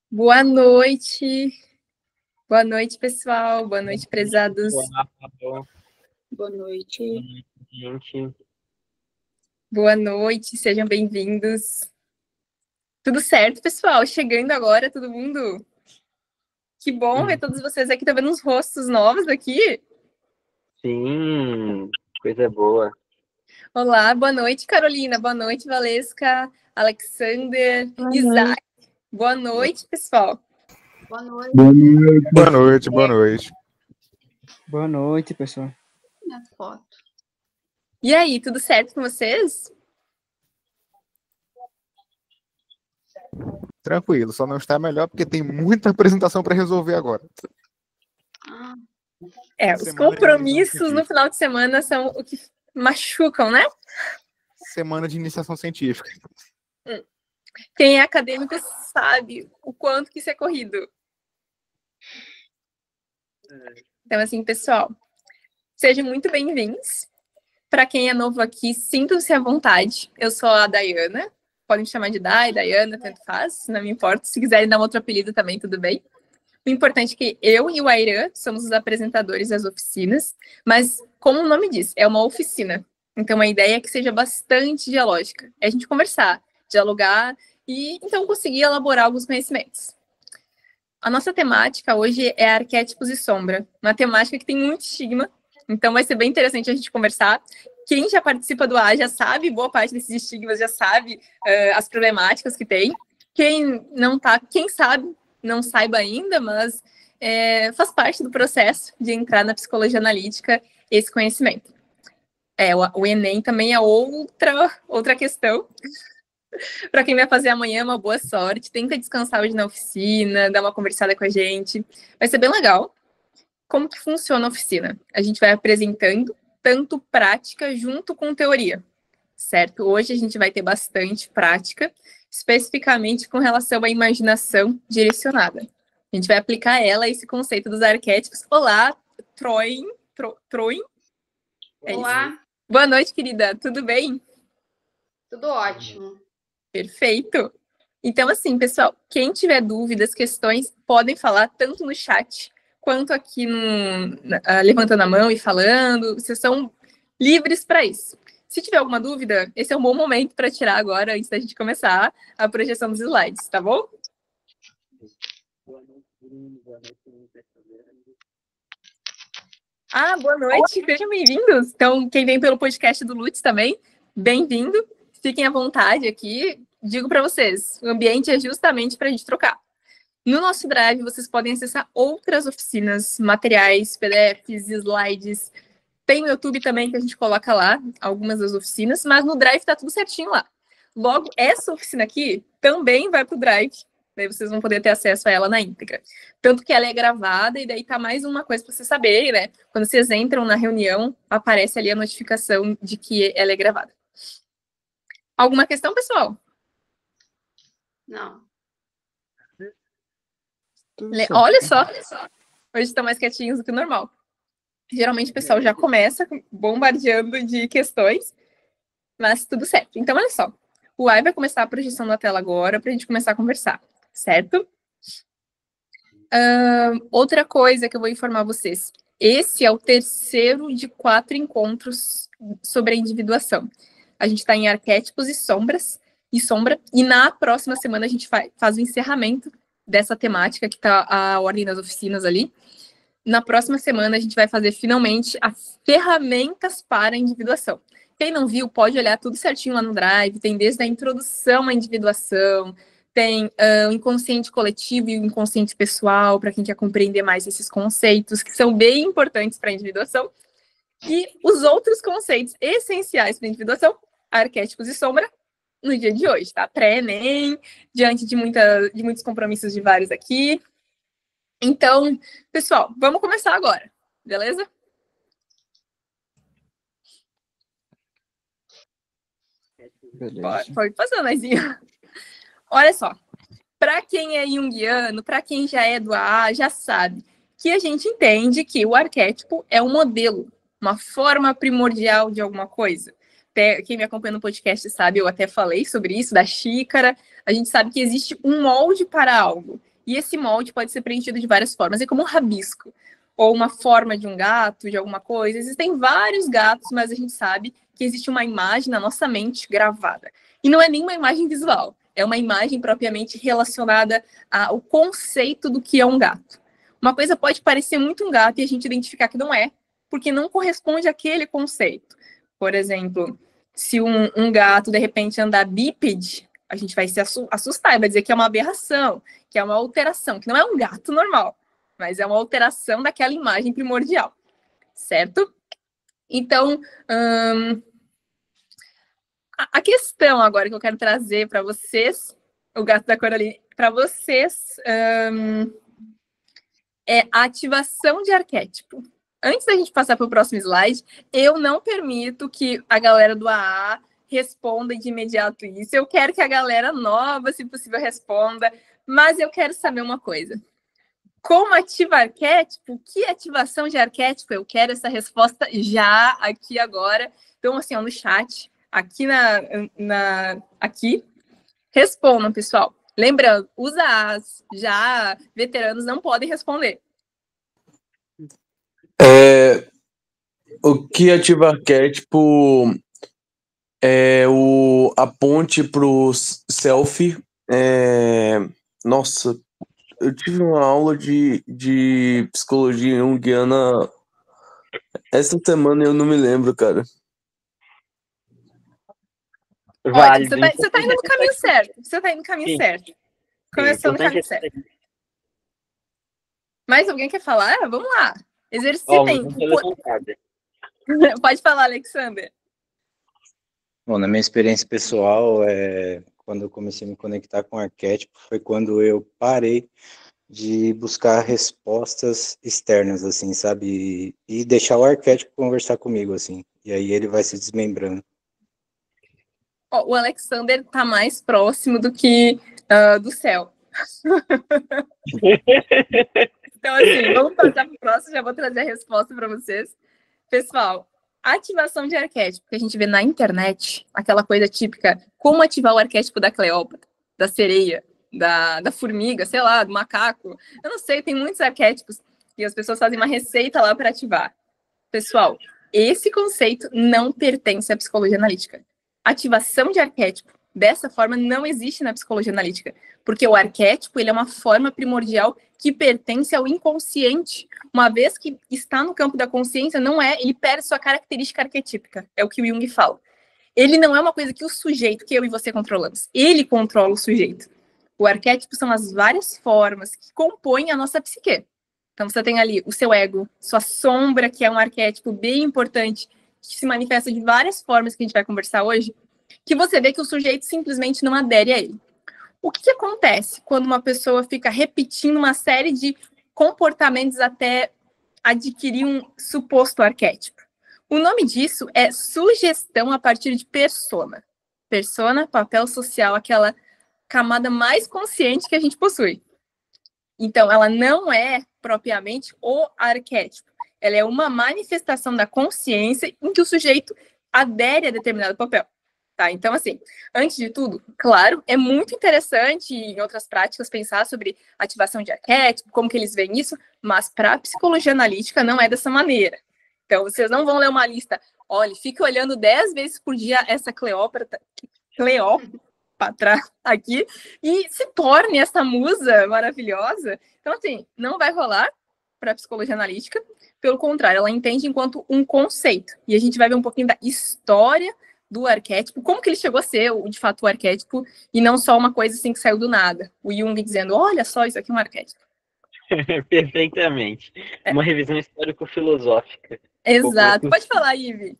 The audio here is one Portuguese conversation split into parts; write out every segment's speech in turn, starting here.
Boa noite. Boa noite, pessoal. Boa noite, prezados. Boa noite. Gente. Boa noite, sejam bem-vindos. Tudo certo, pessoal? Chegando agora, todo mundo? Que bom ver todos vocês aqui. Tá vendo uns rostos novos aqui? Sim, coisa boa. Olá, boa noite, Carolina. Boa noite, Valesca, Alexander, Boa Isaac. Boa noite, pessoal. Boa noite. Boa noite, boa noite. Boa noite, pessoal. Minha foto. E aí, tudo certo com vocês? Tranquilo, só não está melhor porque tem muita apresentação para resolver agora. Os Semana de compromissos iniciação no final de semana são o que machucam, né? Semana de iniciação científica. Quem é acadêmico sabe o quanto que isso é corrido. Então, assim, pessoal, sejam muito bem-vindos. Para quem é novo aqui, sintam-se à vontade. Eu sou a Dayana. Podem me chamar de Day, Dayana, tanto faz, não me importa. Se quiserem dar um outro apelido também, tudo bem. O importante é que eu e o Airan somos os apresentadores das oficinas, mas, como o nome diz, é uma oficina. Então, a ideia é que seja bastante dialógica. É a gente conversar, dialogar e, então, conseguir elaborar alguns conhecimentos. A nossa temática hoje é arquétipos e sombra, uma temática que tem muito estigma, então vai ser bem interessante a gente conversar. Quem já participa do A já sabe, boa parte desses estigmas já sabe as problemáticas que tem. Quem não tá, quem sabe, não saiba ainda, mas faz parte do processo de entrar na psicologia analítica esse conhecimento. O Enem também é outra questão. Para quem vai fazer amanhã, uma boa sorte. Tenta descansar hoje na oficina, dar uma conversada com a gente. Vai ser bem legal. Como que funciona a oficina? A gente vai apresentando tanto prática junto com teoria, certo? Hoje a gente vai ter bastante prática, especificamente com relação à imaginação direcionada. A gente vai aplicar ela, esse conceito dos arquétipos. Olá, Troin. Olá. Isso. Boa noite, querida. Tudo bem? Tudo ótimo. Perfeito. Então, assim, pessoal, quem tiver dúvidas, questões, podem falar tanto no chat quanto aqui levantando a mão e falando. Vocês são livres para isso. Se tiver alguma dúvida, esse é um bom momento para tirar agora, antes da gente começar a projeção dos slides, tá bom? Boa noite, sejam bem-vindos. Então, quem vem pelo podcast do Lutz também, bem-vindo. Fiquem à vontade aqui. Digo para vocês, o ambiente é justamente para a gente trocar. No nosso Drive, vocês podem acessar outras oficinas, materiais, PDFs, slides. Tem o YouTube também, que a gente coloca lá, algumas das oficinas, mas no Drive está tudo certinho lá. Logo, essa oficina aqui também vai para o Drive, daí vocês vão poder ter acesso a ela na íntegra. Tanto que ela é gravada, e daí tá mais uma coisa para vocês saberem, né? Quando vocês entram na reunião, aparece ali a notificação de que ela é gravada. Alguma questão, pessoal? Não. Olha só, hoje estão mais quietinhos do que o normal. Geralmente o pessoal já começa bombardeando de questões, mas tudo certo. Então, olha só, o AI vai começar a projeção da tela agora para a gente começar a conversar, certo? Outra coisa que eu vou informar vocês. Esse é o terceiro de 4 encontros sobre a individuação. A gente está em arquétipos e sombra, e na próxima semana a gente faz o encerramento dessa temática, que está a ordem das oficinas ali. Na próxima semana, a gente vai fazer, finalmente, as ferramentas para a individuação. Quem não viu, pode olhar tudo certinho lá no Drive. Tem desde a introdução à individuação, tem o inconsciente coletivo e o inconsciente pessoal, para quem quer compreender mais esses conceitos, que são bem importantes para a individuação. E os outros conceitos essenciais para a individuação, arquétipos e sombra, no dia de hoje, tá? Pré-ENEM, diante de muitos compromissos de vários aqui. Então, pessoal, vamos começar agora, beleza? Beleza. Pode passar, Naizinho. Olha só, para quem é junguiano, para quem já é do AA, já sabe que a gente entende que o arquétipo é um modelo uma forma primordial de alguma coisa. Até quem me acompanha no podcast sabe, eu até falei sobre isso, da xícara. A gente sabe que existe um molde para algo. E esse molde pode ser preenchido de várias formas. É como um rabisco. Ou uma forma de um gato, de alguma coisa. Existem vários gatos, mas a gente sabe que existe uma imagem na nossa mente gravada. E não é nem uma imagem visual. É uma imagem propriamente relacionada ao conceito do que é um gato. Uma coisa pode parecer muito um gato e a gente identificar que não é, porque não corresponde àquele conceito. Por exemplo, se um gato, de repente, andar bípede, a gente vai se assustar e vai dizer que é uma aberração, que é uma alteração, que não é um gato normal, mas é uma alteração daquela imagem primordial, certo? Então, a questão agora que eu quero trazer para vocês, o gato da Coraline, para vocês, é a ativação de arquétipo. Antes da gente passar para o próximo slide, eu não permito que a galera do AA responda de imediato isso. Eu quero que a galera nova, se possível, responda, mas eu quero saber uma coisa. Como ativar arquétipo? Que ativação de arquétipo? Eu quero essa resposta já, aqui, agora. Então, assim, ó, no chat, aqui aqui, respondam, pessoal. Lembrando, os AAs já veteranos não podem responder. O que ativa arquétipo é a ponte pro selfie. Nossa, eu tive uma aula de psicologia junguiana essa semana e eu não me lembro, cara. Ótimo, você tá indo no caminho certo. Você tá indo no caminho certo. Começou no caminho certo. Mais alguém quer falar? Vamos lá. Exercitem. Pode falar, Alexander. Bom, na minha experiência pessoal, quando eu comecei a me conectar com o arquétipo, foi quando eu parei de buscar respostas externas, assim, sabe? E deixar o arquétipo conversar comigo, assim. E aí ele vai se desmembrando. O Alexander tá mais próximo do que do céu. Então, assim, vamos passar para o próximo, já vou trazer a resposta para vocês. Pessoal, ativação de arquétipo, que a gente vê na internet, aquela coisa típica, como ativar o arquétipo da Cleópatra, da sereia, da formiga, sei lá, do macaco. Eu não sei, tem muitos arquétipos e as pessoas fazem uma receita lá para ativar. Pessoal, esse conceito não pertence à psicologia analítica. Ativação de arquétipo, dessa forma, não existe na psicologia analítica, porque o arquétipo ele é uma forma primordial que pertence ao inconsciente. Uma vez que está no campo da consciência, ele perde sua característica arquetípica, é o que o Jung fala. Ele não é uma coisa que o sujeito, que eu e você controlamos, ele controla o sujeito. O arquétipo são as várias formas que compõem a nossa psique. Então, você tem ali o seu ego, sua sombra, que é um arquétipo bem importante, que se manifesta de várias formas que a gente vai conversar hoje, que você vê que o sujeito simplesmente não adere a ele. O que acontece quando uma pessoa fica repetindo uma série de comportamentos até adquirir um suposto arquétipo? O nome disso é sugestão a partir de persona. Persona, papel social, aquela camada mais consciente que a gente possui. Então, ela não é propriamente o arquétipo. Ela é uma manifestação da consciência em que o sujeito adere a determinado papel. Tá? Então, assim, antes de tudo, claro, é muito interessante em outras práticas pensar sobre ativação de arquétipo, como que eles veem isso, mas para a psicologia analítica não é dessa maneira. Então, vocês não vão ler uma lista, olha, fique olhando 10 vezes por dia essa Cleópatra aqui e se torne essa musa maravilhosa. Então, assim, não vai rolar para a psicologia analítica, pelo contrário, ela entende enquanto um conceito. E a gente vai ver um pouquinho da história do arquétipo, como que ele chegou a ser, de fato, o arquétipo, e não só uma coisa assim que saiu do nada. O Jung dizendo, olha só, isso aqui é um arquétipo. Perfeitamente. Uma revisão histórico-filosófica. Exato. Pode falar, Ivi.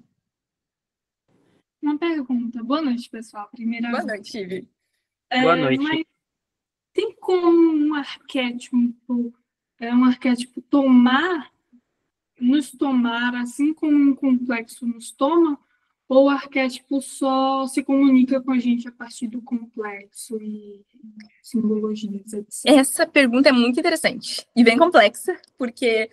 Uma pergunta. Boa noite, pessoal. Boa noite, Ivi. Boa noite. Mas tem como um arquétipo nos tomar, assim como um complexo nos toma, ou o arquétipo só se comunica com a gente a partir do complexo e simbologias, etc. Essa pergunta é muito interessante e bem complexa, porque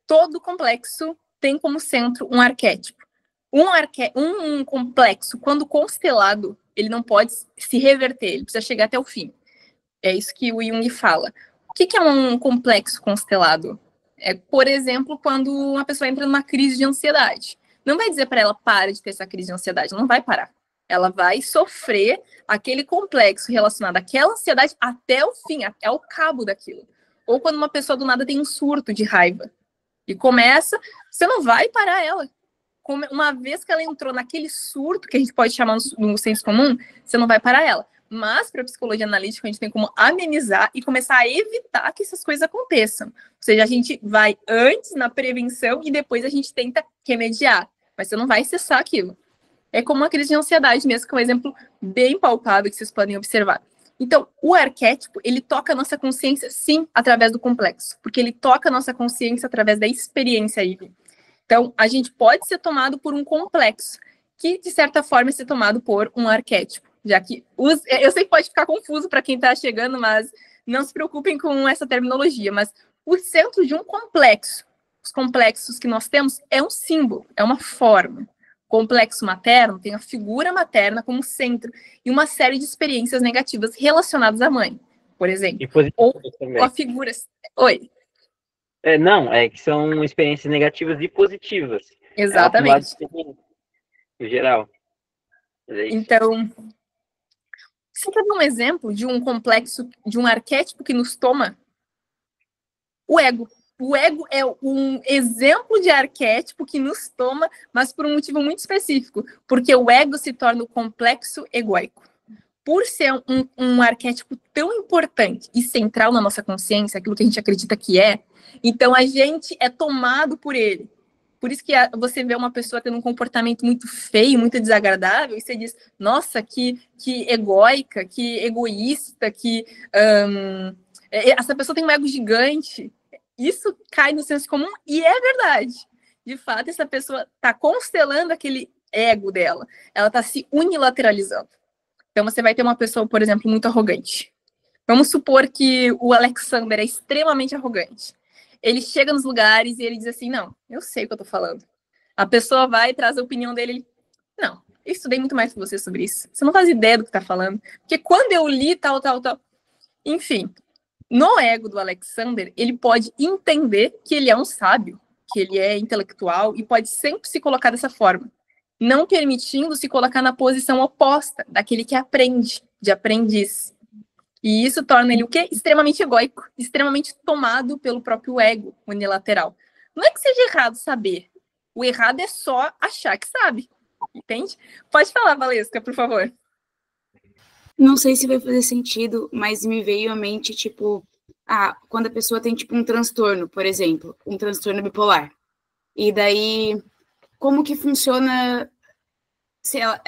todo complexo tem como centro um arquétipo. Um complexo, quando constelado, ele não pode se reverter, ele precisa chegar até o fim. É isso que o Jung fala. O que é um complexo constelado? É, por exemplo, quando uma pessoa entra numa crise de ansiedade. Não vai dizer para ela, para de ter essa crise de ansiedade, ela não vai parar. Ela vai sofrer aquele complexo relacionado àquela ansiedade até o fim, até o cabo daquilo. Ou quando uma pessoa do nada tem um surto de raiva e começa, você não vai parar ela. Uma vez que ela entrou naquele surto, que a gente pode chamar no senso comum, você não vai parar ela. Mas, para a psicologia analítica, a gente tem como amenizar e começar a evitar que essas coisas aconteçam. Ou seja, a gente vai antes na prevenção e depois a gente tenta remediar. Mas você não vai cessar aquilo. É como uma crise de ansiedade mesmo, que é um exemplo bem palpável que vocês podem observar. Então, o arquétipo, ele toca a nossa consciência, sim, através do complexo. Porque ele toca a nossa consciência através da experiência aí. Então, a gente pode ser tomado por um complexo, que, de certa forma, é ser tomado por um arquétipo. Já que eu sei que pode ficar confuso para quem está chegando, mas não se preocupem com essa terminologia. Mas o centro de um complexo, os complexos que nós temos, é um símbolo, é uma forma. Complexo materno tem a figura materna como centro e uma série de experiências negativas relacionadas à mãe, por exemplo. Ou a figura... Oi? Não, é que são experiências negativas e positivas. Exatamente. No geral. Então, você quer dar um exemplo de um complexo, de um arquétipo que nos toma? O ego. O ego é um exemplo de arquétipo que nos toma, mas por um motivo muito específico, porque o ego se torna o complexo egóico. Por ser um arquétipo tão importante e central na nossa consciência, aquilo que a gente acredita que é, então a gente é tomado por ele. Por isso que você vê uma pessoa tendo um comportamento muito feio, muito desagradável, e você diz, nossa, que egóica, que egoísta, essa pessoa tem um ego gigante. Isso cai no senso comum e é verdade. De fato, essa pessoa está constelando aquele ego dela. Ela está se unilateralizando. Então, você vai ter uma pessoa, por exemplo, muito arrogante. Vamos supor que o Alexander é extremamente arrogante. Ele chega nos lugares e ele diz assim, não, eu sei o que eu tô falando. A pessoa vai e traz a opinião dele. Não, eu estudei muito mais que você sobre isso. Você não faz ideia do que tá falando. Porque quando eu li tal. Enfim, no ego do Alexander, ele pode entender que ele é um sábio, que ele é intelectual e pode sempre se colocar dessa forma. Não permitindo se colocar na posição oposta daquele que aprende, de aprendiz. E isso torna ele o quê? Extremamente egóico, extremamente tomado pelo próprio ego unilateral. Não é que seja errado saber. O errado é só achar que sabe. Entende? Pode falar, Valesca, por favor. Não sei se vai fazer sentido, mas me veio à mente, tipo, quando a pessoa tem, tipo, um transtorno, por exemplo, um transtorno bipolar. E daí, como que funciona se ela,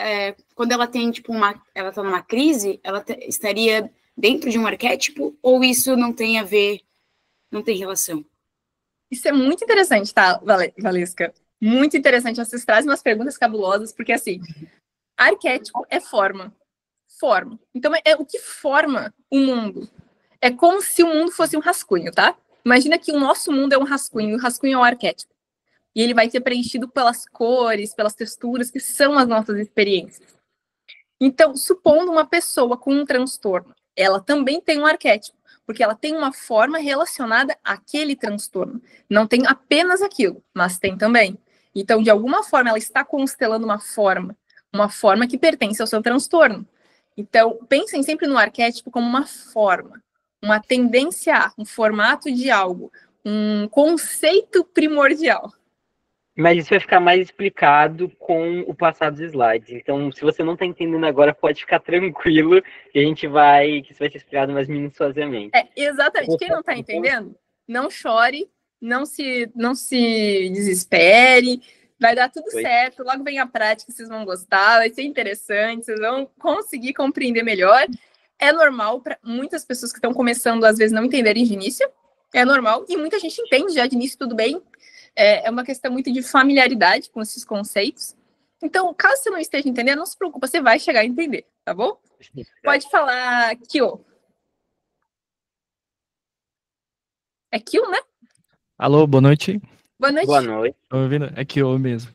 quando ela tem, tipo, ela tá numa crise, ela estaria dentro de um arquétipo, ou isso não tem a ver, não tem relação? Isso é muito interessante, tá, Valesca? Muito interessante. Vocês trazem umas perguntas cabulosas, porque, assim, arquétipo é forma. Forma. Então, é o que forma o mundo. É como se o mundo fosse um rascunho, tá? Imagina que o nosso mundo é um rascunho, e o rascunho é um arquétipo. E ele vai ser preenchido pelas cores, pelas texturas, que são as nossas experiências. Então, supondo uma pessoa com um transtorno, ela também tem um arquétipo, porque ela tem uma forma relacionada àquele transtorno. Não tem apenas aquilo, mas tem também. Então, de alguma forma, ela está constelando uma forma que pertence ao seu transtorno. Então, pensem sempre no arquétipo como uma forma, uma tendência a, um formato de algo, um conceito primordial. Mas isso vai ficar mais explicado com o passar dos slides. Então, se você não está entendendo agora, pode ficar tranquilo que isso vai ser explicado mais minuciosamente. Exatamente. Quem não está entendendo, não chore, não se desespere, vai dar tudo certo, logo vem a prática, vocês vão gostar, vai ser interessante, vocês vão conseguir compreender melhor. É normal para muitas pessoas que estão começando, às vezes, não entenderem de início, é normal, e muita gente entende já de início, tudo bem. É uma questão muito de familiaridade com esses conceitos. Então, caso você não esteja entendendo, não se preocupe, você vai chegar a entender, tá bom? Pode falar, Kyo. É Kyo, né? Alô, boa noite. Boa noite. Boa noite. Tá ouvindo? É que eu mesmo.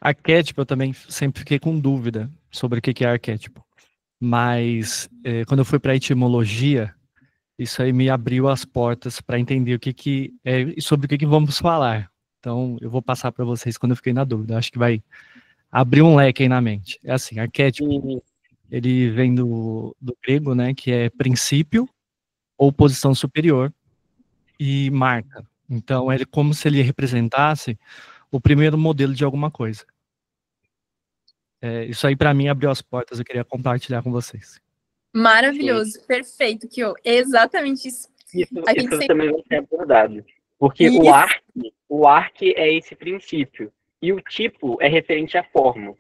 Arquétipo, eu também sempre fiquei com dúvida sobre o que é arquétipo. Mas quando eu fui para a etimologia, isso aí me abriu as portas para entender o que é e sobre o que vamos falar. Então, eu vou passar para vocês quando eu fiquei na dúvida. Acho que vai abrir um leque aí na mente. É assim, arquétipo, ele vem do grego, né, que é princípio ou posição superior e marca. Então, é como se ele representasse o primeiro modelo de alguma coisa. Isso aí, para mim, abriu as portas. Eu queria compartilhar com vocês. Maravilhoso, perfeito, Kio. Exatamente isso. Isso também vai ser abordado. Porque o arque é esse princípio. E o tipo é referente à forma.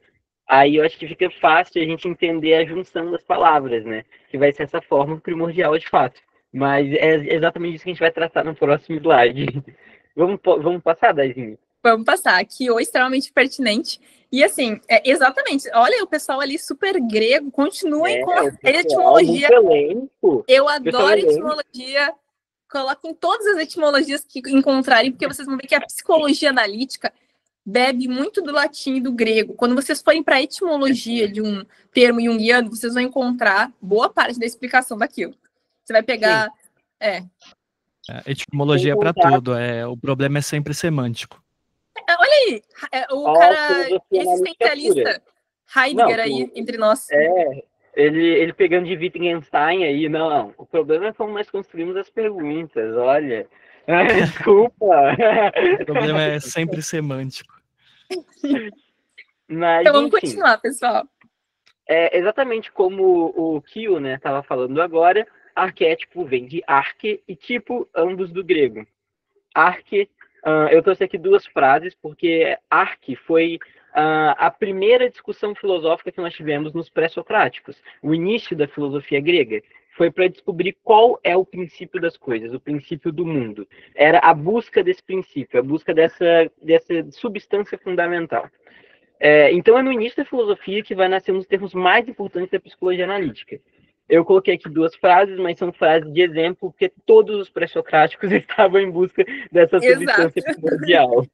Aí eu acho que fica fácil a gente entender a junção das palavras, né? Que vai ser essa forma primordial de fato. Mas é exatamente isso que a gente vai tratar no próximo slide. Vamos passar, Daizinho? Vamos passar. Kio, extremamente pertinente. E assim, exatamente. Olha, o pessoal ali super grego. Continuem com a etimologia. Eu adoro etimologia. Coloquem todas as etimologias que encontrarem, porque vocês vão ver que a psicologia analítica bebe muito do latim e do grego. Quando vocês forem para a etimologia de um termo junguiano, vocês vão encontrar boa parte da explicação daquilo. Você vai pegar... Etimologia é para tudo. O problema é sempre semântico. Olha aí, o cara existencialista Heidegger aí, entre nós. Ele pegando de Wittgenstein aí, não. O problema é como nós construímos as perguntas, olha. Desculpa. O problema é sempre semântico. Mas, então vamos continuar, pessoal. Exatamente como o Kio, né, estava falando agora, arquétipo vem de arque e tipo, ambos do grego. Arque, eu trouxe aqui duas frases, porque arque foi a primeira discussão filosófica que nós tivemos nos pré-socráticos. O início da filosofia grega foi para descobrir qual é o princípio das coisas, o princípio do mundo. Era a busca desse princípio, a busca dessa substância fundamental. Então é no início da filosofia que vai nascer um dos termos mais importantes da psicologia analítica. Eu coloquei aqui duas frases, mas são frases de exemplo, porque todos os pré-socráticos estavam em busca dessa substância primordial.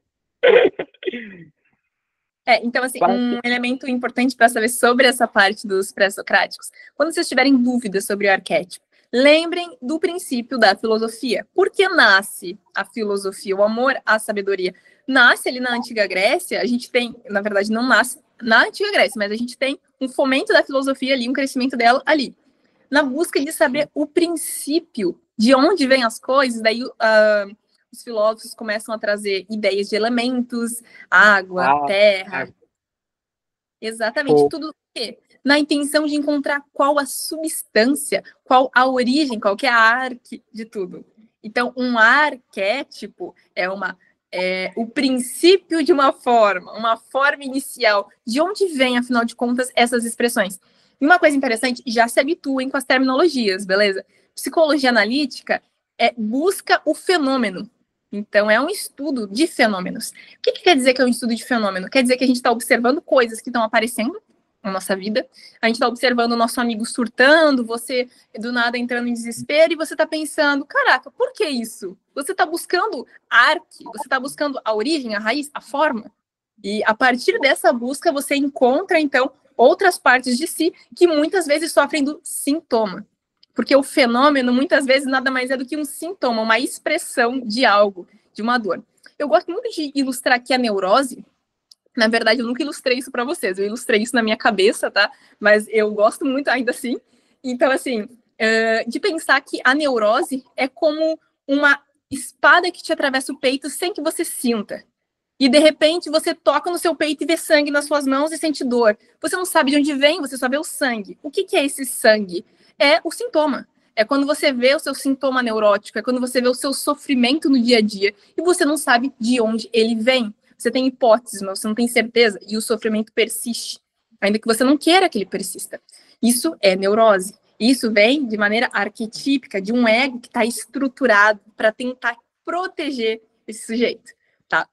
Então, assim, um elemento importante para saber sobre essa parte dos pré-socráticos, quando vocês tiverem dúvidas sobre o arquétipo, lembrem do princípio da filosofia. Por que nasce a filosofia, o amor à sabedoria? Nasce ali na Antiga Grécia, a gente tem, na verdade, não nasce na Antiga Grécia, mas a gente tem um fomento da filosofia ali, um crescimento dela ali. Na busca de saber o princípio, de onde vêm as coisas, daí os filósofos começam a trazer ideias de elementos, água, terra. Exatamente, tudo o quê? Na intenção de encontrar qual a substância, qual a origem, qual que é a arque de tudo. Então, um arquétipo é o princípio de uma forma inicial. De onde vem, afinal de contas, essas expressões? E uma coisa interessante, já se habituem com as terminologias, beleza? Psicologia analítica busca o fenômeno. Então, é um estudo de fenômenos. O que quer dizer que é um estudo de fenômeno? Quer dizer que a gente está observando coisas que estão aparecendo na nossa vida, a gente está observando o nosso amigo surtando, você do nada entrando em desespero, e você está pensando, caraca, por que isso? Você está buscando arque, você está buscando a origem, a raiz, a forma. E a partir dessa busca, você encontra, então, outras partes de si que muitas vezes sofrem do sintoma. Porque o fenômeno, muitas vezes, nada mais é do que um sintoma, uma expressão de algo, de uma dor. Eu gosto muito de ilustrar aqui a neurose. Na verdade, eu nunca ilustrei isso para vocês. Eu ilustrei isso na minha cabeça, tá? Mas eu gosto muito ainda assim. Então, assim, de pensar que a neurose é como uma espada que te atravessa o peito sem que você sinta. E, de repente, você toca no seu peito e vê sangue nas suas mãos e sente dor. Você não sabe de onde vem, você só vê o sangue. O que é esse sangue? É o sintoma. É quando você vê o seu sintoma neurótico, é quando você vê o seu sofrimento no dia a dia e você não sabe de onde ele vem. Você tem hipóteses, mas você não tem certeza e o sofrimento persiste, ainda que você não queira que ele persista. Isso é neurose. Isso vem de maneira arquetípica de um ego que está estruturado para tentar proteger esse sujeito, tá?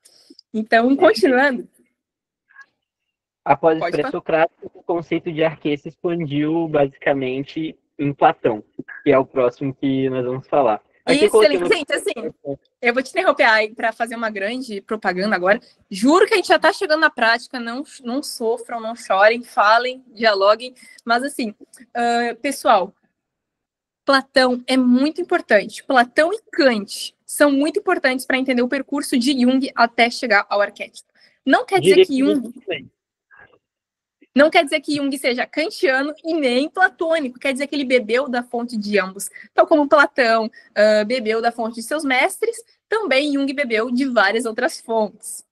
Então, continuando. Após os pré-socráticos, o conceito de arquê se expandiu basicamente em Platão, que é o próximo que nós vamos falar. Aqui eu coloquei Excelente. Gente, assim, eu vou te interromper aí para fazer uma grande propaganda agora. Juro que a gente já está chegando na prática, não sofram, não chorem, falem, dialoguem. Mas, assim, pessoal, Platão é muito importante. Platão e Kant são muito importantes para entender o percurso de Jung até chegar ao arquétipo. Não quer dizer que Jung seja kantiano e nem platônico, quer dizer que ele bebeu da fonte de ambos. Tal como Platão bebeu da fonte de seus mestres, também Jung bebeu de várias outras fontes.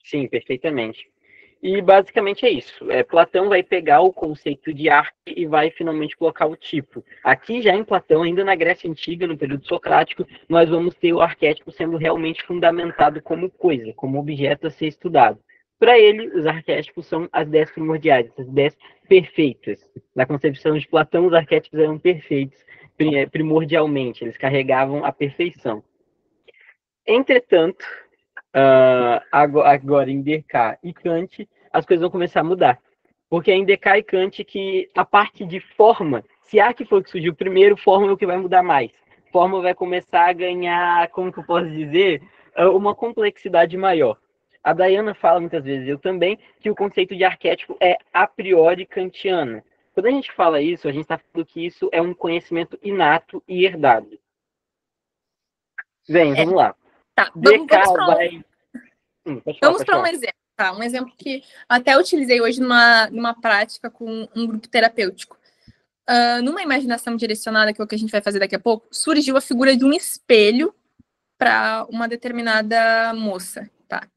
Sim, perfeitamente. E basicamente é isso. Platão vai pegar o conceito de arque e vai finalmente colocar o tipo. Aqui já em Platão, ainda na Grécia Antiga, no período socrático, nós vamos ter o arquétipo sendo realmente fundamentado como coisa, como objeto a ser estudado. Para ele, os arquétipos são as 10 primordiais, as 10 perfeitas. Na concepção de Platão, os arquétipos eram perfeitos primordialmente, eles carregavam a perfeição. Entretanto, agora em Descartes e Kant, as coisas vão começar a mudar. Porque é em Descartes e Kant que a parte de forma, se há que foi que surgiu primeiro, forma é o que vai mudar mais. Forma vai começar a ganhar, como que eu posso dizer, uma complexidade maior. A Dayana fala muitas vezes, eu também, que o conceito de arquétipo é a priori kantiano. Quando a gente fala isso, a gente está falando que isso é um conhecimento inato e herdado. Vamos lá. Tá, vamos para um exemplo. Tá? Um exemplo que até utilizei hoje numa prática com um grupo terapêutico. Numa imaginação direcionada, que é o que a gente vai fazer daqui a pouco, surgiu a figura de um espelho para uma determinada moça. Tá?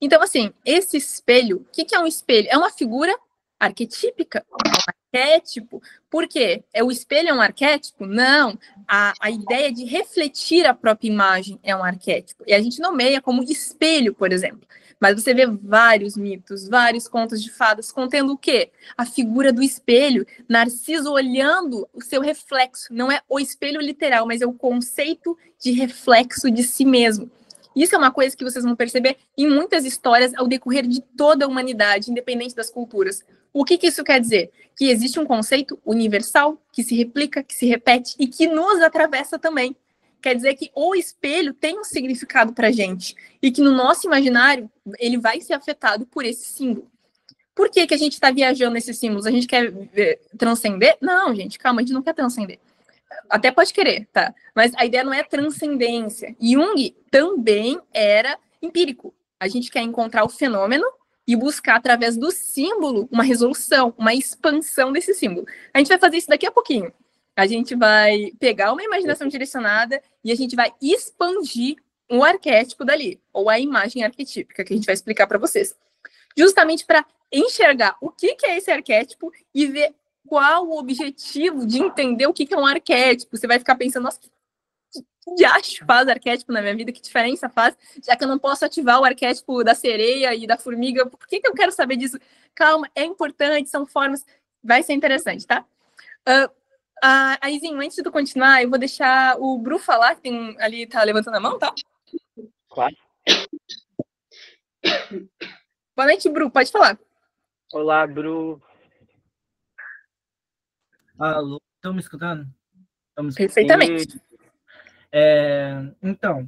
Então, assim, esse espelho, o que é um espelho? É uma figura arquetípica, é um arquétipo. Por quê? O espelho é um arquétipo? Não. A ideia de refletir a própria imagem é um arquétipo. E a gente nomeia como espelho, por exemplo. Mas você vê vários mitos, vários contos de fadas contendo o quê? A figura do espelho, Narciso olhando o seu reflexo. Não é o espelho literal, mas é o conceito de reflexo de si mesmo. Isso é uma coisa que vocês vão perceber em muitas histórias ao decorrer de toda a humanidade, independente das culturas. O que isso quer dizer? Que existe um conceito universal, que se replica, que se repete e que nos atravessa também. Quer dizer que o espelho tem um significado para a gente e que no nosso imaginário ele vai ser afetado por esse símbolo. Por que a gente está viajando nesses símbolos? A gente quer transcender? Não, gente, calma, a gente não quer transcender. Até pode querer, tá? Mas a ideia não é transcendência. Jung também era empírico. A gente quer encontrar o fenômeno e buscar, através do símbolo, uma resolução, uma expansão desse símbolo. A gente vai fazer isso daqui a pouquinho. A gente vai pegar uma imaginação direcionada e a gente vai expandir o arquétipo dali, ou a imagem arquetípica, que a gente vai explicar para vocês. Justamente para enxergar o que é esse arquétipo e ver qual o objetivo de entender o que é um arquétipo. Você vai ficar pensando, nossa, que diacho faz arquétipo na minha vida? Que diferença faz? Já que eu não posso ativar o arquétipo da sereia e da formiga, por que eu quero saber disso? Calma, é importante, são formas... Vai ser interessante, tá? Aizinho, antes de tu continuar, eu vou deixar o Bru falar, que tem ali, tá levantando a mão, tá? Claro. Boa noite, Bru, pode falar. Olá, Bru. Alô, estão me escutando? Perfeitamente. Então,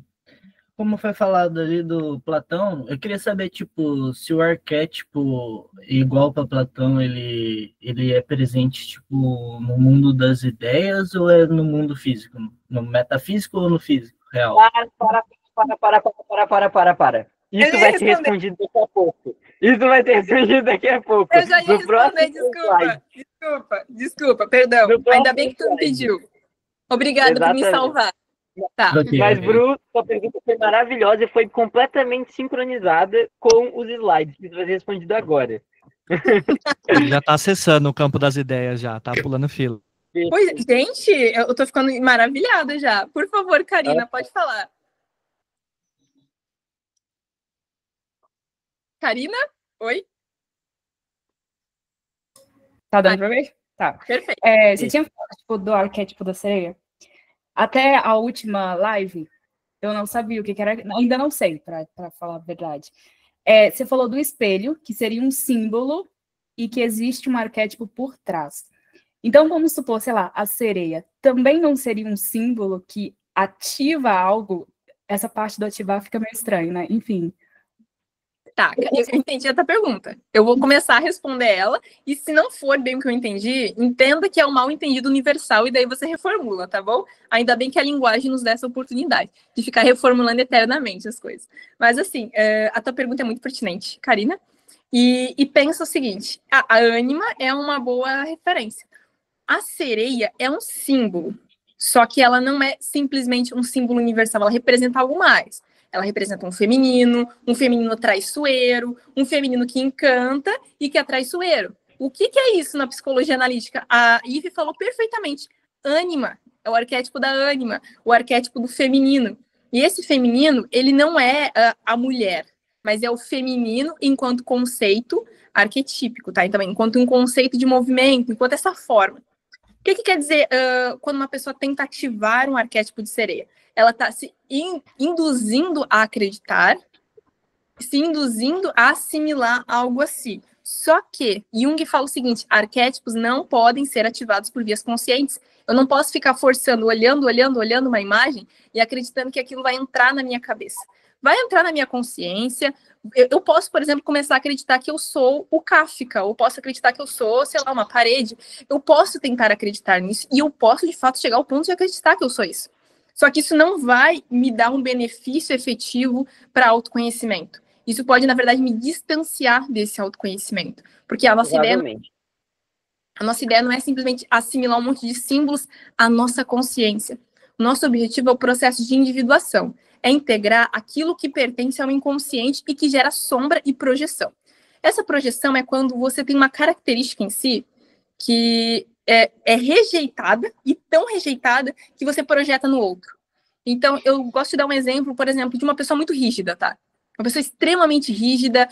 como foi falado ali do Platão, eu queria saber, tipo, se o arquétipo igual para Platão, ele é presente, tipo, no mundo das ideias ou é no mundo físico? No metafísico ou no físico real? Para. Isso vai ser respondido daqui a pouco. Eu já ia responder, desculpa, perdão. Ainda bem que tu me pediu. Obrigada por me salvar. Tá. Mas, Bru, sua pergunta foi maravilhosa e foi completamente sincronizada com os slides, que vai ser respondido agora. Ele já está acessando o campo das ideias, já, tá pulando fila. Pois, gente, eu tô ficando maravilhada já. Por favor, Karina, pode falar. Karina? Oi? Tá dando pra ver? Tá. Perfeito. Você tinha falado tipo, do arquétipo da sereia? Até a última live, eu não sabia o que era, ainda não sei, para falar a verdade. Você falou do espelho, que seria um símbolo e que existe um arquétipo por trás. Então, vamos supor, sei lá, a sereia também não seria um símbolo que ativa algo? Essa parte do ativar fica meio estranho, né? Enfim. Tá, eu entendi a tua pergunta. Eu vou começar a responder ela, e se não for bem o que eu entendi, entenda que é um mal entendido universal, e daí você reformula, tá bom? Ainda bem que a linguagem nos dá essa oportunidade de ficar reformulando eternamente as coisas. Mas, assim, a tua pergunta é muito pertinente, Karina, e pensa o seguinte, a ânima é uma boa referência. A sereia é um símbolo, só que ela não é simplesmente um símbolo universal, ela representa algo mais. Ela representa um feminino traiçoeiro, um feminino que encanta e que é traiçoeiro. O que é isso na psicologia analítica? A Ivy falou perfeitamente. Ânima é o arquétipo da ânima, o arquétipo do feminino. E esse feminino, ele não é a mulher, mas é o feminino enquanto conceito arquetípico, tá? Então, enquanto um conceito de movimento, enquanto essa forma. O que quer dizer quando uma pessoa tenta ativar um arquétipo de sereia? Ela está se induzindo a acreditar, se induzindo a assimilar algo a si. Só que Jung fala o seguinte, arquétipos não podem ser ativados por vias conscientes. Eu não posso ficar forçando, olhando uma imagem e acreditando que aquilo vai entrar na minha cabeça. Vai entrar na minha consciência. Eu posso, por exemplo, começar a acreditar que eu sou o Kafka, ou posso acreditar que eu sou, sei lá, uma parede. Eu posso tentar acreditar nisso, e eu posso, de fato, chegar ao ponto de acreditar que eu sou isso. Só que isso não vai me dar um benefício efetivo para autoconhecimento. Isso pode, na verdade, me distanciar desse autoconhecimento. Porque a nossa ideia não é simplesmente assimilar um monte de símbolos à nossa consciência. O nosso objetivo é o processo de individuação. É integrar aquilo que pertence ao inconsciente e que gera sombra e projeção. Essa projeção é quando você tem uma característica em si que é rejeitada, e tão rejeitada que você projeta no outro. Então, eu gosto de dar um exemplo, por exemplo, de uma pessoa muito rígida, tá? Uma pessoa extremamente rígida,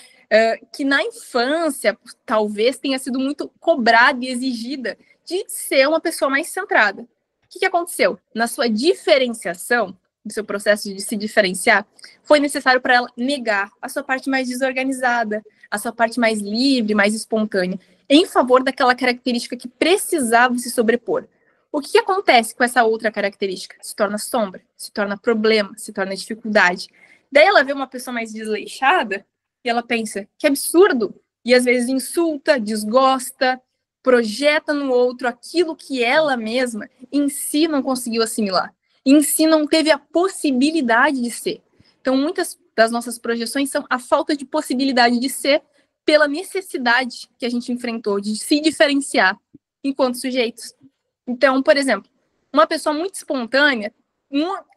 que na infância, talvez, tenha sido muito cobrada e exigida de ser uma pessoa mais centrada. O que aconteceu? Na sua diferenciação, no seu processo de se diferenciar, foi necessário para ela negar a sua parte mais desorganizada, a sua parte mais livre, mais espontânea, em favor daquela característica que precisava se sobrepor. O que acontece com essa outra característica? Se torna sombra, se torna problema, se torna dificuldade. Daí ela vê uma pessoa mais desleixada e ela pensa, que absurdo! E às vezes insulta, desgosta, projeta no outro aquilo que ela mesma em si não conseguiu assimilar. Em si não teve a possibilidade de ser. Então, muitas das nossas projeções são a falta de possibilidade de ser pela necessidade que a gente enfrentou de se diferenciar enquanto sujeitos. Então, por exemplo, uma pessoa muito espontânea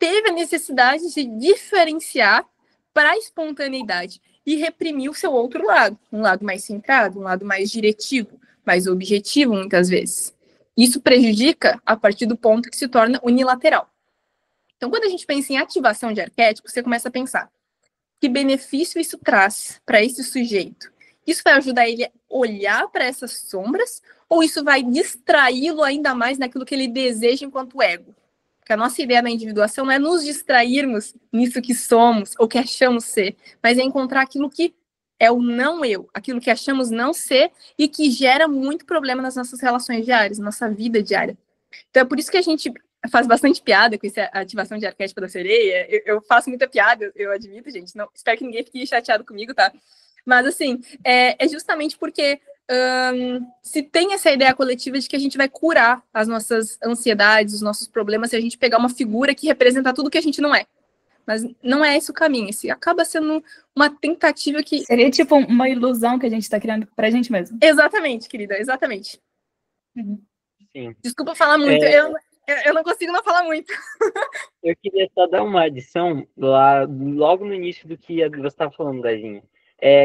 teve a necessidade de se diferenciar para a espontaneidade e reprimiu o seu outro lado, um lado mais centrado, um lado mais diretivo, mais objetivo, muitas vezes. Isso prejudica a partir do ponto que se torna unilateral. Então, quando a gente pensa em ativação de arquétipo, você começa a pensar que benefício isso traz para esse sujeito. Isso vai ajudar ele a olhar para essas sombras ou isso vai distraí-lo ainda mais naquilo que ele deseja enquanto ego? Porque a nossa ideia da individuação não é nos distrairmos nisso que somos ou que achamos ser, mas é encontrar aquilo que é o não eu, aquilo que achamos não ser e que gera muito problema nas nossas relações diárias, na nossa vida diária. Então é por isso que a gente faz bastante piada com essa ativação de arquétipo da sereia. Eu faço muita piada, eu admito, gente. Não, espero que ninguém fique chateado comigo, tá? Mas, assim, é justamente porque se tem essa ideia coletiva de que a gente vai curar as nossas ansiedades, os nossos problemas, se a gente pegar uma figura que representa tudo que a gente não é. Mas não é esse o caminho. Esse acaba sendo uma tentativa que... Seria tipo uma ilusão que a gente está criando pra gente mesmo. Exatamente, querida, exatamente. Sim. Desculpa falar muito, eu não consigo não falar muito. Eu queria só dar uma adição lá, logo no início do que você estava falando, Dazinha.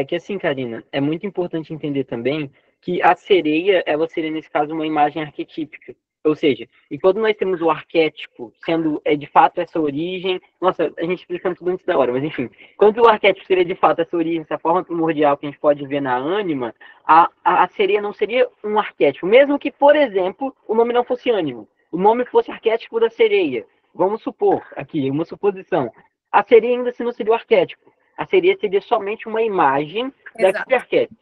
Que assim, Karina, é muito importante entender também que a sereia, ela seria, nesse caso, uma imagem arquetípica. Ou seja, e quando nós temos o arquétipo sendo, de fato, essa origem... Nossa, a gente explicando tudo antes da hora, mas enfim. Quando o arquétipo seria, de fato, essa origem, essa forma primordial que a gente pode ver na ânima, a sereia não seria um arquétipo. Mesmo que, por exemplo, o nome não fosse ânimo. O nome fosse arquétipo da sereia. Vamos supor, aqui, uma suposição. A sereia ainda assim não seria o arquétipo. A sereia seria somente uma imagem daquele arquétipo.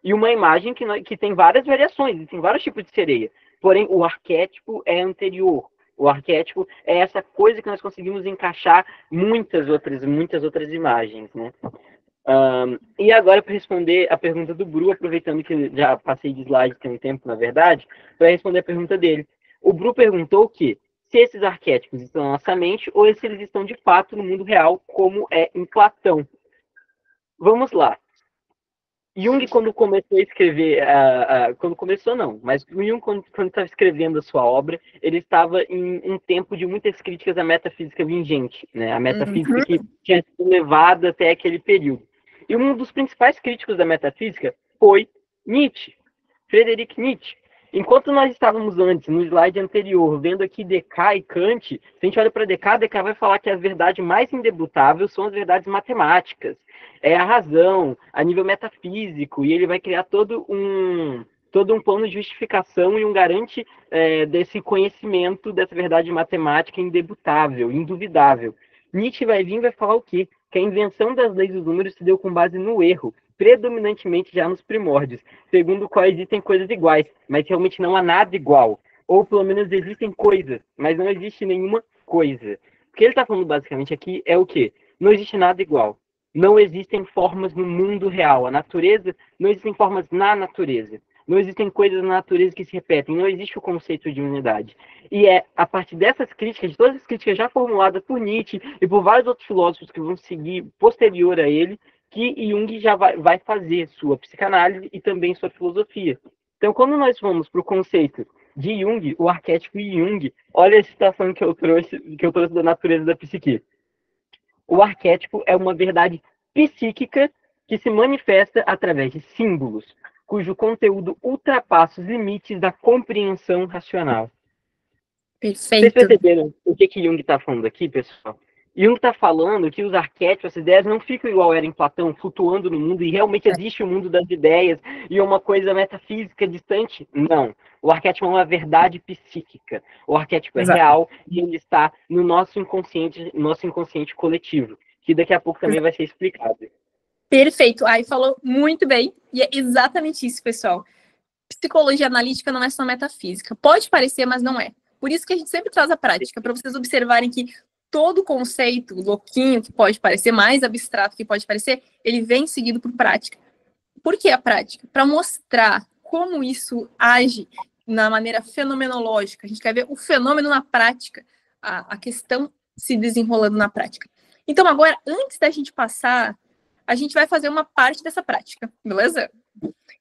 E uma imagem que tem várias variações, tem vários tipos de sereia. Porém, o arquétipo é anterior. O arquétipo é essa coisa que nós conseguimos encaixar muitas outras imagens, né? E agora, para responder a pergunta do Bru, aproveitando que já passei de slide tem um tempo, na verdade, para responder a pergunta dele. O Bru perguntou que se esses arquétipos estão na nossa mente ou se eles estão de fato no mundo real, como é em Platão. Vamos lá. Jung, quando começou a escrever, quando começou não, mas o Jung, quando estava escrevendo a sua obra, ele estava em um tempo de muitas críticas à metafísica vigente, né? A metafísica que tinha sido levada até aquele período. E um dos principais críticos da metafísica foi Nietzsche, Friedrich Nietzsche. Enquanto nós estávamos antes, no slide anterior, vendo aqui Descartes e Kant, se a gente olha para Descartes vai falar que a verdade mais indebutável são as verdades matemáticas. É a razão, a nível metafísico, e ele vai criar todo um plano de justificação e um garante desse conhecimento, dessa verdade matemática indebutável, induvidável. Nietzsche vai vir e vai falar o quê? Que a invenção das leis dos números se deu com base no erro, predominantemente já nos primórdios, segundo o qual existem coisas iguais, mas realmente não há nada igual. Ou pelo menos existem coisas, mas não existe nenhuma coisa. O que ele está falando basicamente aqui é o quê? Não existe nada igual. Não existem formas no mundo real. A natureza, não existem formas na natureza. Não existem coisas na natureza que se repetem. Não existe o conceito de unidade. E é a partir dessas críticas, de todas as críticas já formuladas por Nietzsche e por vários outros filósofos que vão seguir posterior a ele, que Jung já vai fazer sua psicanálise e também sua filosofia. Então, quando nós vamos para o conceito de Jung, o arquétipo de Jung, olha a citação que eu trouxe da natureza da psique. O arquétipo é uma verdade psíquica que se manifesta através de símbolos, cujo conteúdo ultrapassa os limites da compreensão racional. Perfeito. Vocês perceberam o que Jung está falando aqui, pessoal? Jung está falando que os arquétipos, essas ideias não ficam igual era em Platão, flutuando no mundo, e realmente existe o mundo das ideias, e é uma coisa metafísica distante. Não. O arquétipo é uma verdade psíquica. O arquétipo é real, e ele está no nosso inconsciente coletivo, que daqui a pouco também vai ser explicado. Perfeito. Aí falou muito bem, e é exatamente isso, pessoal. Psicologia analítica não é só metafísica. Pode parecer, mas não é. Por isso que a gente sempre traz a prática, para vocês observarem que todo conceito louquinho que pode parecer, mais abstrato que pode parecer, ele vem seguido por prática. Por que a prática? Para mostrar como isso age na maneira fenomenológica. A gente quer ver o fenômeno na prática, a questão se desenrolando na prática. Então, agora, antes da gente passar, a gente vai fazer uma parte dessa prática, beleza?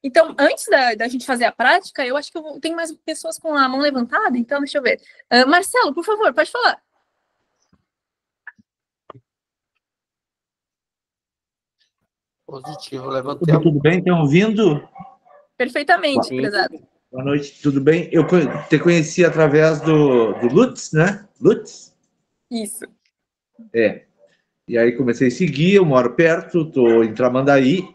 Então, antes da gente fazer a prática, eu acho que eu tenho mais pessoas com a mão levantada, então deixa eu ver. Marcelo, por favor, pode falar. Positivo, levantei. Tudo bem? Estão ouvindo? Perfeitamente, prezado. Boa noite, tudo bem? Eu te conheci através do Lutz, né? Lutz? Isso. É. E aí comecei a seguir, eu moro perto, estou em Tramandaí.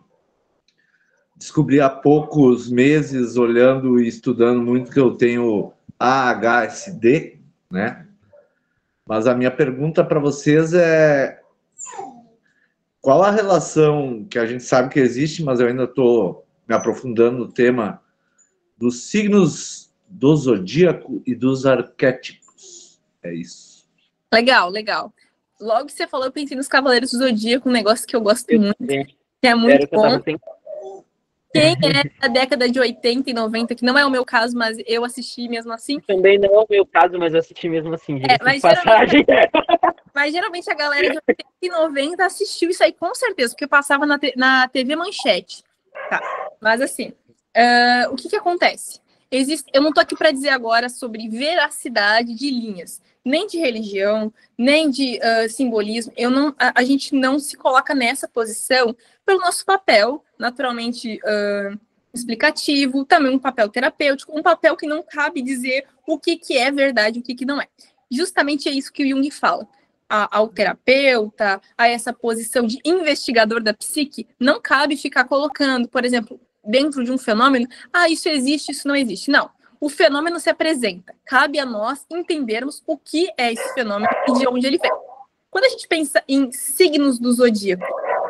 Descobri há poucos meses, olhando e estudando muito, que eu tenho AHSD, né? Mas a minha pergunta para vocês é: qual a relação, que a gente sabe que existe, mas eu ainda estou me aprofundando no tema, dos signos do zodíaco e dos arquétipos? É isso. Legal, legal. Logo que você falou, eu pensei nos Cavaleiros do Zodíaco, um negócio que eu gosto muito, que é muito bom. Quem é da década de 80 e 90, que não é o meu caso, mas eu assisti mesmo assim. Também não é o meu caso, mas eu assisti mesmo assim. Mas geralmente a galera de 80 e 90 assistiu isso aí, com certeza, porque passava na TV Manchete. Tá. Mas assim, o que acontece? Eu não tô aqui para dizer agora sobre veracidade de linhas, nem de religião, nem de simbolismo. A gente não se coloca nessa posição pelo nosso papel, naturalmente explicativo, também um papel terapêutico, um papel que não cabe dizer o que é verdade e o que não é. Justamente é isso que o Jung fala. Ao terapeuta, a essa posição de investigador da psique, não cabe ficar colocando, por exemplo, dentro de um fenômeno, isso existe, isso não existe. Não. O fenômeno se apresenta. Cabe a nós entendermos o que é esse fenômeno e de onde ele vem. Quando a gente pensa em signos do zodíaco,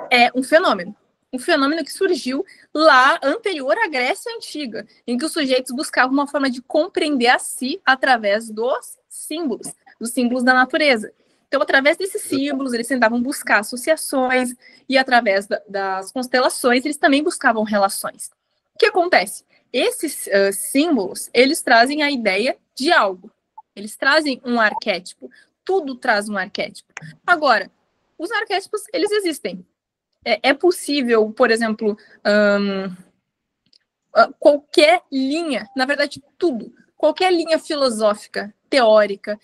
é um fenômeno. um fenômeno que surgiu lá anterior à Grécia Antiga, em que os sujeitos buscavam uma forma de compreender a si através dos símbolos da natureza. Então, através desses símbolos, eles tentavam buscar associações e através das constelações, eles também buscavam relações. O que acontece? Esses símbolos, eles trazem a ideia de algo. Eles trazem um arquétipo. Tudo traz um arquétipo. Agora, os arquétipos, eles existem. É possível, por exemplo, qualquer linha, na verdade, tudo, qualquer linha filosófica, teórica,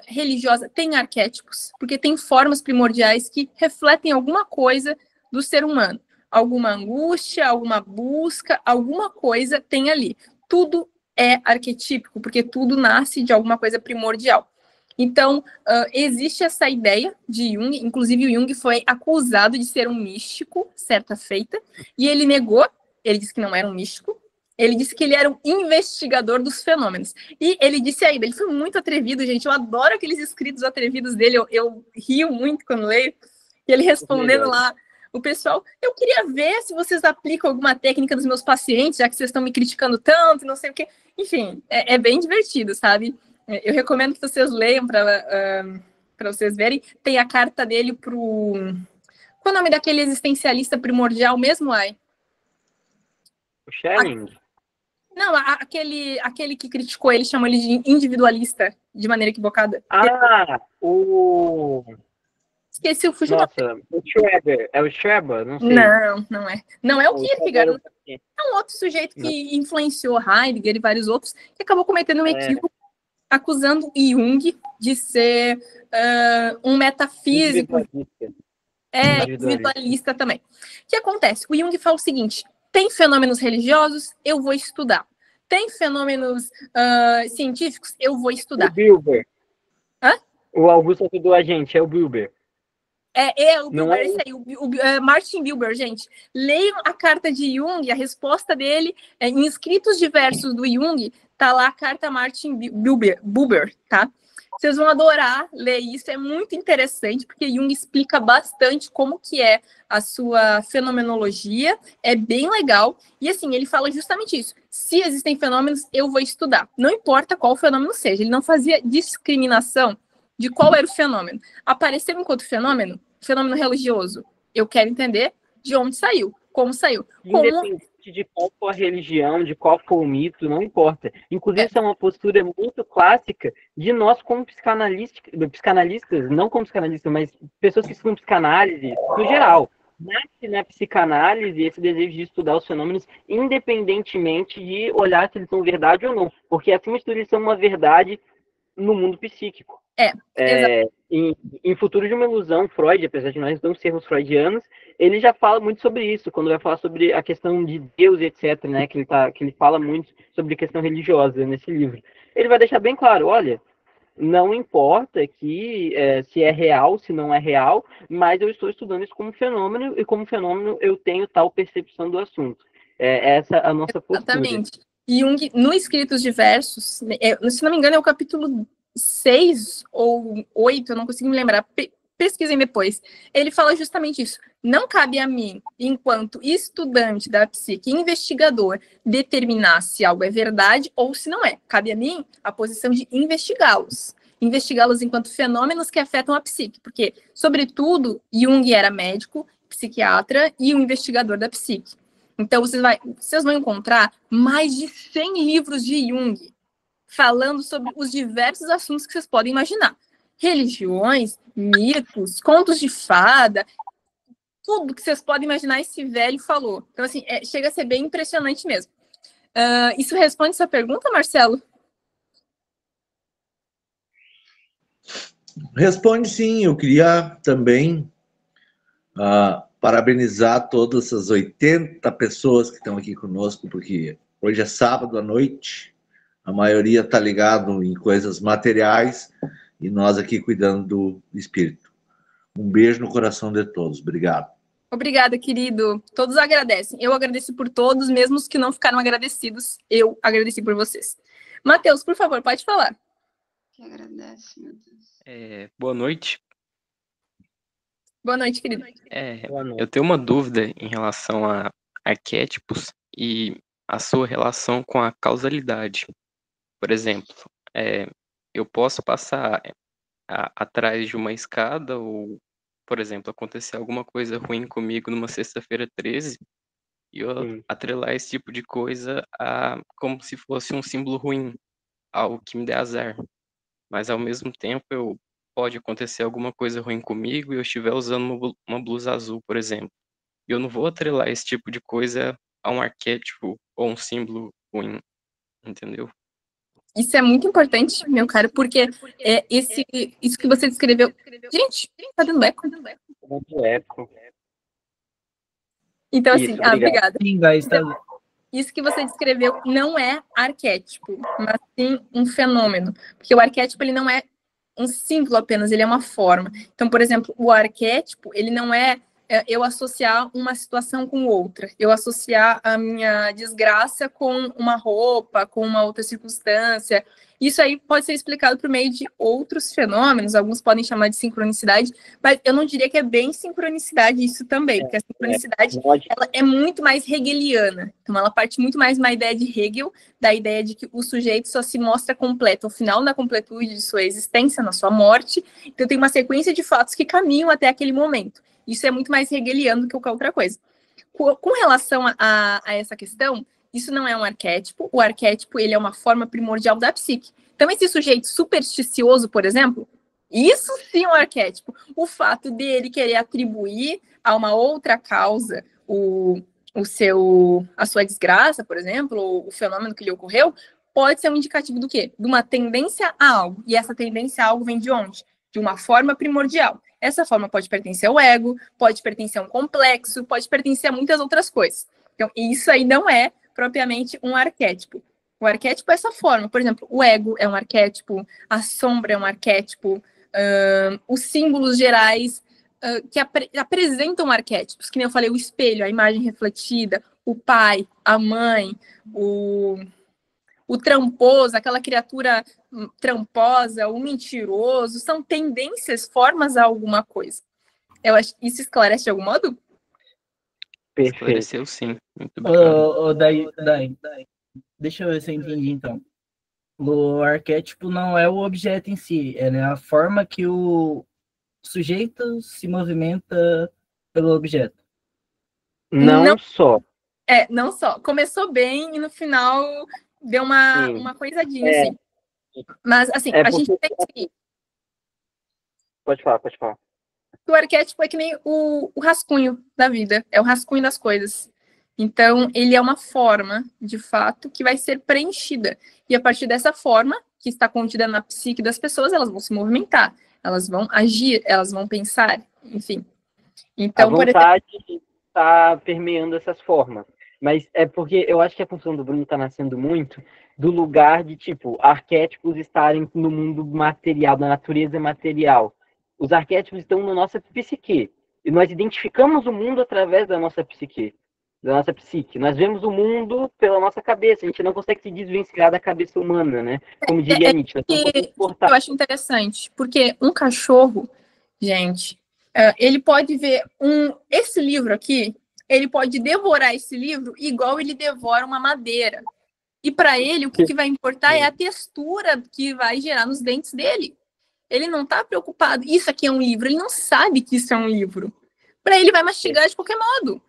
religiosa, tem arquétipos, porque tem formas primordiais que refletem alguma coisa do ser humano. Alguma angústia, alguma busca, alguma coisa tem ali. Tudo é arquetípico, porque tudo nasce de alguma coisa primordial. Então, existe essa ideia de Jung, inclusive o Jung foi acusado de ser um místico, certa feita, e ele negou, ele disse que não era um místico, ele disse que ele era um investigador dos fenômenos. E ele disse ainda, ele foi muito atrevido, gente, eu adoro aqueles escritos atrevidos dele, eu rio muito quando leio, e ele respondendo lá, o pessoal, eu queria ver se vocês aplicam alguma técnica dos meus pacientes, já que vocês estão me criticando tanto, não sei o quê. Enfim, é bem divertido, sabe? Eu recomendo que vocês leiam para vocês verem. Tem a carta dele pro... Qual é o nome daquele existencialista primordial mesmo, Ai? O Schelling? Não, aquele que criticou ele, chamou ele de individualista, de maneira equivocada. Esqueci o fugiu. Nossa, o Schreber. É o Schreber? Não sei. Não é. Não é o Kierkegaard. É um outro sujeito que influenciou Heidegger e vários outros, que acabou cometendo um equívoco, acusando Jung de ser um metafísico. Individualista também. O que acontece? O Jung fala o seguinte, tem fenômenos religiosos, eu vou estudar. Tem fenômenos científicos, eu vou estudar. O Bilber. Hã? O Augusto ajudou a gente, é o Bilber. O Bilber, isso aí, Martin Bilber, gente. Leiam a carta de Jung, a resposta dele, em escritos diversos do Jung, tá lá a carta Martin Bilber, tá? Vocês vão adorar ler isso, é muito interessante, porque Jung explica bastante como que é a sua fenomenologia, é bem legal, e assim, ele fala justamente isso, se existem fenômenos, eu vou estudar, não importa qual fenômeno seja, ele não fazia discriminação de qual era o fenômeno. Apareceu enquanto fenômeno religioso, eu quero entender de onde saiu, como saiu. Independente de qual for a religião, de qual for o mito, não importa. Inclusive, isso é uma postura muito clássica de nós como psicanalistas, não como psicanalistas, mas pessoas que estudam psicanálise, no geral. Nasce na psicanálise esse desejo de estudar os fenômenos, independentemente de olhar se eles são verdade ou não. Porque, acima de tudo, eles são uma verdade no mundo psíquico. Em Futuro de uma Ilusão, Freud, apesar de nós não sermos freudianos, ele já fala muito sobre isso, quando vai falar sobre a questão de Deus e etc, né, que ele fala muito sobre questão religiosa nesse livro. Ele vai deixar bem claro, olha, não importa que se é real, se não é real, mas eu estou estudando isso como fenômeno, e como fenômeno eu tenho tal percepção do assunto. Essa é a nossa postura. Exatamente. E Jung, no Escritos Diversos, se não me engano, é o capítulo 6 ou 8, eu não consigo me lembrar, pesquisem depois. Ele fala justamente isso. Não cabe a mim, enquanto estudante da psique, investigador, determinar se algo é verdade ou se não é. Cabe a mim a posição de investigá-los. Investigá-los enquanto fenômenos que afetam a psique. Porque, sobretudo, Jung era médico, psiquiatra e um investigador da psique. Então, vocês vão encontrar mais de 100 livros de Jung falando sobre os diversos assuntos que vocês podem imaginar. Religiões, mitos, contos de fada, tudo que vocês podem imaginar esse velho falou. Então, assim, chega a ser bem impressionante mesmo. Isso responde essa pergunta, Marcelo? Responde sim. Eu queria também parabenizar todas as 80 pessoas que estão aqui conosco, porque hoje é sábado à noite, a maioria está ligado em coisas materiais e nós aqui cuidando do espírito. Um beijo no coração de todos. Obrigado. Obrigada, querido. Todos agradecem. Eu agradeço por todos, mesmo os que não ficaram agradecidos. Eu agradeci por vocês. Matheus, por favor, pode falar. Que agradece, meu Deus. Boa noite. Boa noite, querido. Eu tenho uma dúvida em relação a arquétipos e a sua relação com a causalidade. Por exemplo, eu posso passar atrás de uma escada ou, por exemplo, acontecer alguma coisa ruim comigo numa sexta-feira 13 e eu atrelar esse tipo de coisa como se fosse um símbolo ruim, algo que me dê azar. Mas, ao mesmo tempo, pode acontecer alguma coisa ruim comigo e eu estiver usando uma blusa azul, por exemplo. E eu não vou atrelar esse tipo de coisa a um arquétipo ou um símbolo ruim, entendeu? Isso é muito importante, meu caro, porque isso que você descreveu... Gente, tá dando eco? Eco. Então, assim, obrigada. Sim, vai estar... Isso que você descreveu não é arquétipo, mas sim um fenômeno. Porque o arquétipo, ele não é um símbolo apenas, ele é uma forma. Então, por exemplo, o arquétipo, ele não é eu associar uma situação com outra, eu associar a minha desgraça com uma roupa, com uma outra circunstância. Isso aí pode ser explicado por meio de outros fenômenos, alguns podem chamar de sincronicidade, mas eu não diria que é bem sincronicidade isso também, porque a sincronicidade ela é muito mais hegeliana. Então, ela parte muito mais de uma ideia de Hegel, da ideia de que o sujeito só se mostra completo ao final da completude de sua existência, na sua morte. Então, tem uma sequência de fatos que caminham até aquele momento. Isso é muito mais hegeliano do que qualquer outra coisa. Com relação a essa questão, isso não é um arquétipo. O arquétipo, ele é uma forma primordial da psique. Então, esse sujeito supersticioso, por exemplo, isso sim é um arquétipo. O fato dele querer atribuir a uma outra causa a sua desgraça, por exemplo, ou o fenômeno que lhe ocorreu, pode ser um indicativo do quê? De uma tendência a algo. E essa tendência a algo vem de onde? De uma forma primordial. Essa forma pode pertencer ao ego, pode pertencer a um complexo, pode pertencer a muitas outras coisas. Então, isso aí não é propriamente um arquétipo. O arquétipo é essa forma. Por exemplo, o ego é um arquétipo, a sombra é um arquétipo, os símbolos gerais que apresentam arquétipos, que nem eu falei, o espelho, a imagem refletida, o pai, a mãe, o tramposo, aquela criatura tramposa, o mentiroso, são tendências, formas a alguma coisa. Eu acho que isso esclarece de algum modo? Esclareceu sim. Muito obrigado. Daí, deixa eu ver se eu entendi, então. O arquétipo não é o objeto em si, é a forma que o sujeito se movimenta pelo objeto. Não só. Não só. Começou bem e no final deu uma coisadinha, assim. Mas, assim, a gente tem que... Pode falar. O arquétipo é que nem o rascunho da vida, é o rascunho das coisas. Então, ele é uma forma, de fato, que vai ser preenchida. E a partir dessa forma, que está contida na psique das pessoas, elas vão se movimentar, elas vão agir, elas vão pensar, enfim. Então, a vontade está permeando essas formas. Mas é porque eu acho que a função do Bruno está nascendo muito do lugar de, arquétipos estarem no mundo material, da natureza material. Os arquétipos estão na nossa psique. E nós identificamos o mundo através da nossa psique. Nós vemos o mundo pela nossa cabeça. A gente não consegue se desvencilhar da cabeça humana, né? Como diria Nietzsche. Eu acho interessante, porque um cachorro, gente, ele pode ver esse livro aqui, ele pode devorar esse livro igual ele devora uma madeira. E para ele, o que vai importar é a textura que vai gerar nos dentes dele. Ele não está preocupado. Isso aqui é um livro. Ele não sabe que isso é um livro. Para ele, vai mastigar de qualquer modo.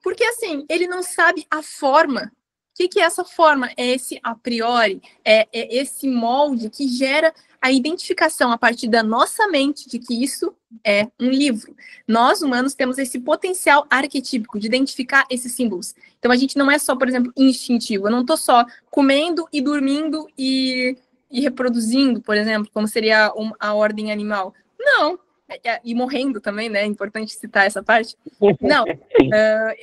Porque, assim, ele não sabe a forma. O que é essa forma? É esse a priori, é esse molde que gera a identificação a partir da nossa mente de que isso é um livro. Nós, humanos, temos esse potencial arquetípico de identificar esses símbolos. Então, a gente não é só, por exemplo, instintivo. Eu não estou só comendo e dormindo e reproduzindo, por exemplo, como seria a ordem animal. Não. E morrendo também, né? É importante citar essa parte. Não,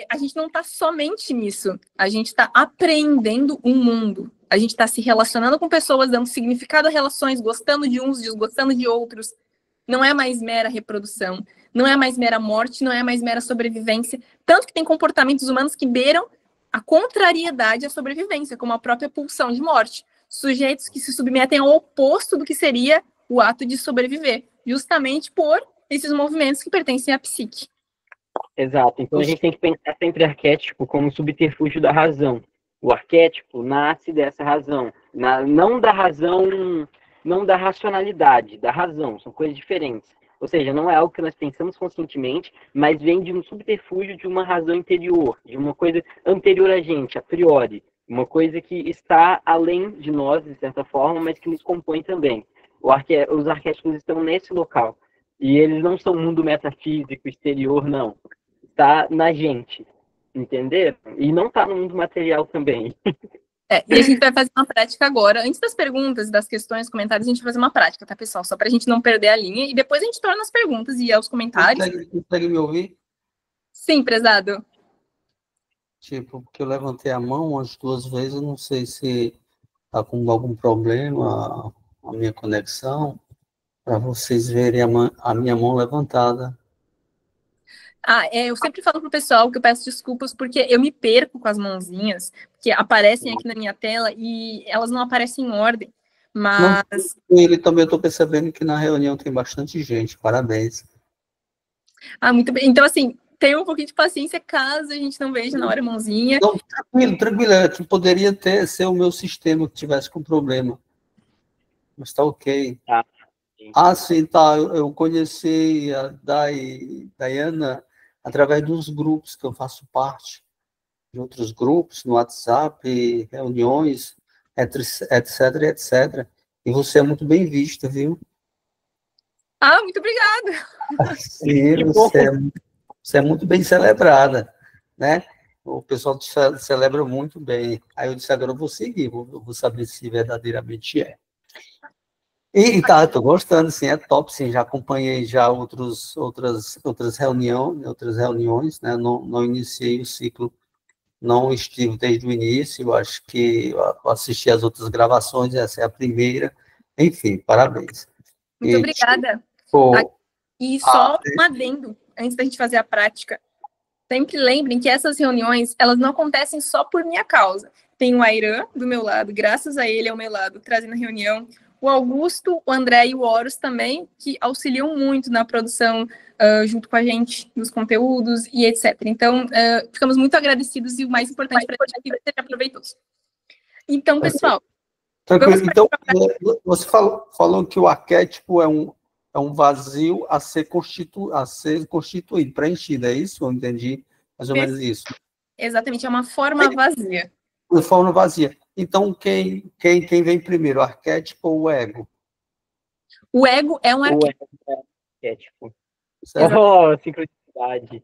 a gente não está somente nisso. A gente está apreendendo um mundo. A gente está se relacionando com pessoas, dando significado a relações, gostando de uns, desgostando de outros. Não é mais mera reprodução. Não é mais mera morte, não é mais mera sobrevivência. Tanto que tem comportamentos humanos que beiram a contrariedade à sobrevivência, como a própria pulsão de morte. Sujeitos que se submetem ao oposto do que seria o ato de sobreviver, justamente por esses movimentos que pertencem à psique. Exato. Então a gente tem que pensar sempre arquétipo como subterfúgio da razão. O arquétipo nasce dessa razão, não da razão, não da racionalidade, da razão, são coisas diferentes. Ou seja, não é algo que nós pensamos conscientemente, mas vem de um subterfúgio de uma razão interior, de uma coisa anterior a gente, a priori. Uma coisa que está além de nós, de certa forma, mas que nos compõe também. Os arquétipos estão nesse local. E eles não são mundo metafísico, exterior, não. Está na gente. Entenderam? E não está no mundo material também. E a gente vai fazer uma prática agora. Antes das perguntas, das questões, comentários, a gente vai fazer uma prática, tá, pessoal? Só para a gente não perder a linha. E depois a gente torna as perguntas e aos comentários. Consegue me ouvir? Sim, prezado. Tipo, porque eu levantei a mão umas 2 vezes, eu não sei se está com algum problema a minha conexão, para vocês verem a minha mão levantada. Eu sempre falo pro pessoal que eu peço desculpas porque eu me perco com as mãozinhas, que aparecem aqui na minha tela e elas não aparecem em ordem. Mas... Ele também, eu estou percebendo que na reunião tem bastante gente, parabéns. Muito bem. Então, assim, tenha um pouquinho de paciência caso a gente não veja na hora a mãozinha. Não, tranquilo, que poderia ser o meu sistema que tivesse com problema. Mas tá ok. Sim, tá. Eu conheci a Dayana através dos grupos que eu faço parte, de outros grupos, no WhatsApp, reuniões, etc. E você é muito bem vista, viu? Muito obrigada. Sim, você é muito bem celebrada, né? O pessoal te celebra muito bem. Aí eu disse, agora eu vou seguir, vou saber se verdadeiramente é. E tá, estou gostando, sim, é top, sim, já acompanhei já outras reuniões, né, não iniciei o ciclo, não estive desde o início, eu acho que eu assisti as outras gravações, essa é a primeira, enfim, parabéns. Muito obrigada. E só um adendo, antes da gente fazer a prática, sempre lembrem que essas reuniões, elas não acontecem só por minha causa. Tem o Airan do meu lado, graças a ele ao meu lado, trazendo a reunião, o Augusto, o André e o Horus também, que auxiliam muito na produção junto com a gente, nos conteúdos e etc. Então, ficamos muito agradecidos e o mais importante para a gente é que seja proveitoso. Então, pessoal... Tranquilo. Então, você falou que o arquétipo é um vazio a ser constituído, preenchido, é isso? Eu entendi mais ou menos isso. Exatamente, é uma forma vazia. De forma vazia. Então, quem vem primeiro, o arquétipo ou o ego? O ego é um arquétipo. O ego é arquétipo. Sincronicidade.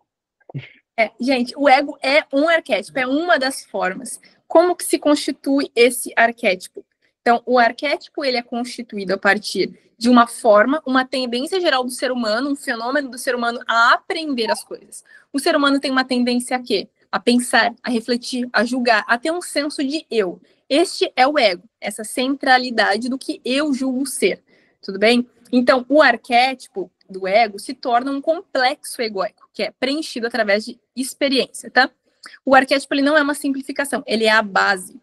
Gente, o ego é um arquétipo, é uma das formas. Como que se constitui esse arquétipo? Então, o arquétipo ele é constituído a partir de uma forma, uma tendência geral do ser humano, um fenômeno do ser humano a aprender as coisas. O ser humano tem uma tendência a quê? A pensar, a refletir, a julgar, a ter um senso de eu. Este é o ego, essa centralidade do que eu julgo ser, tudo bem? Então, o arquétipo do ego se torna um complexo egóico, que é preenchido através de experiência, tá? O arquétipo ele não é uma simplificação, ele é a base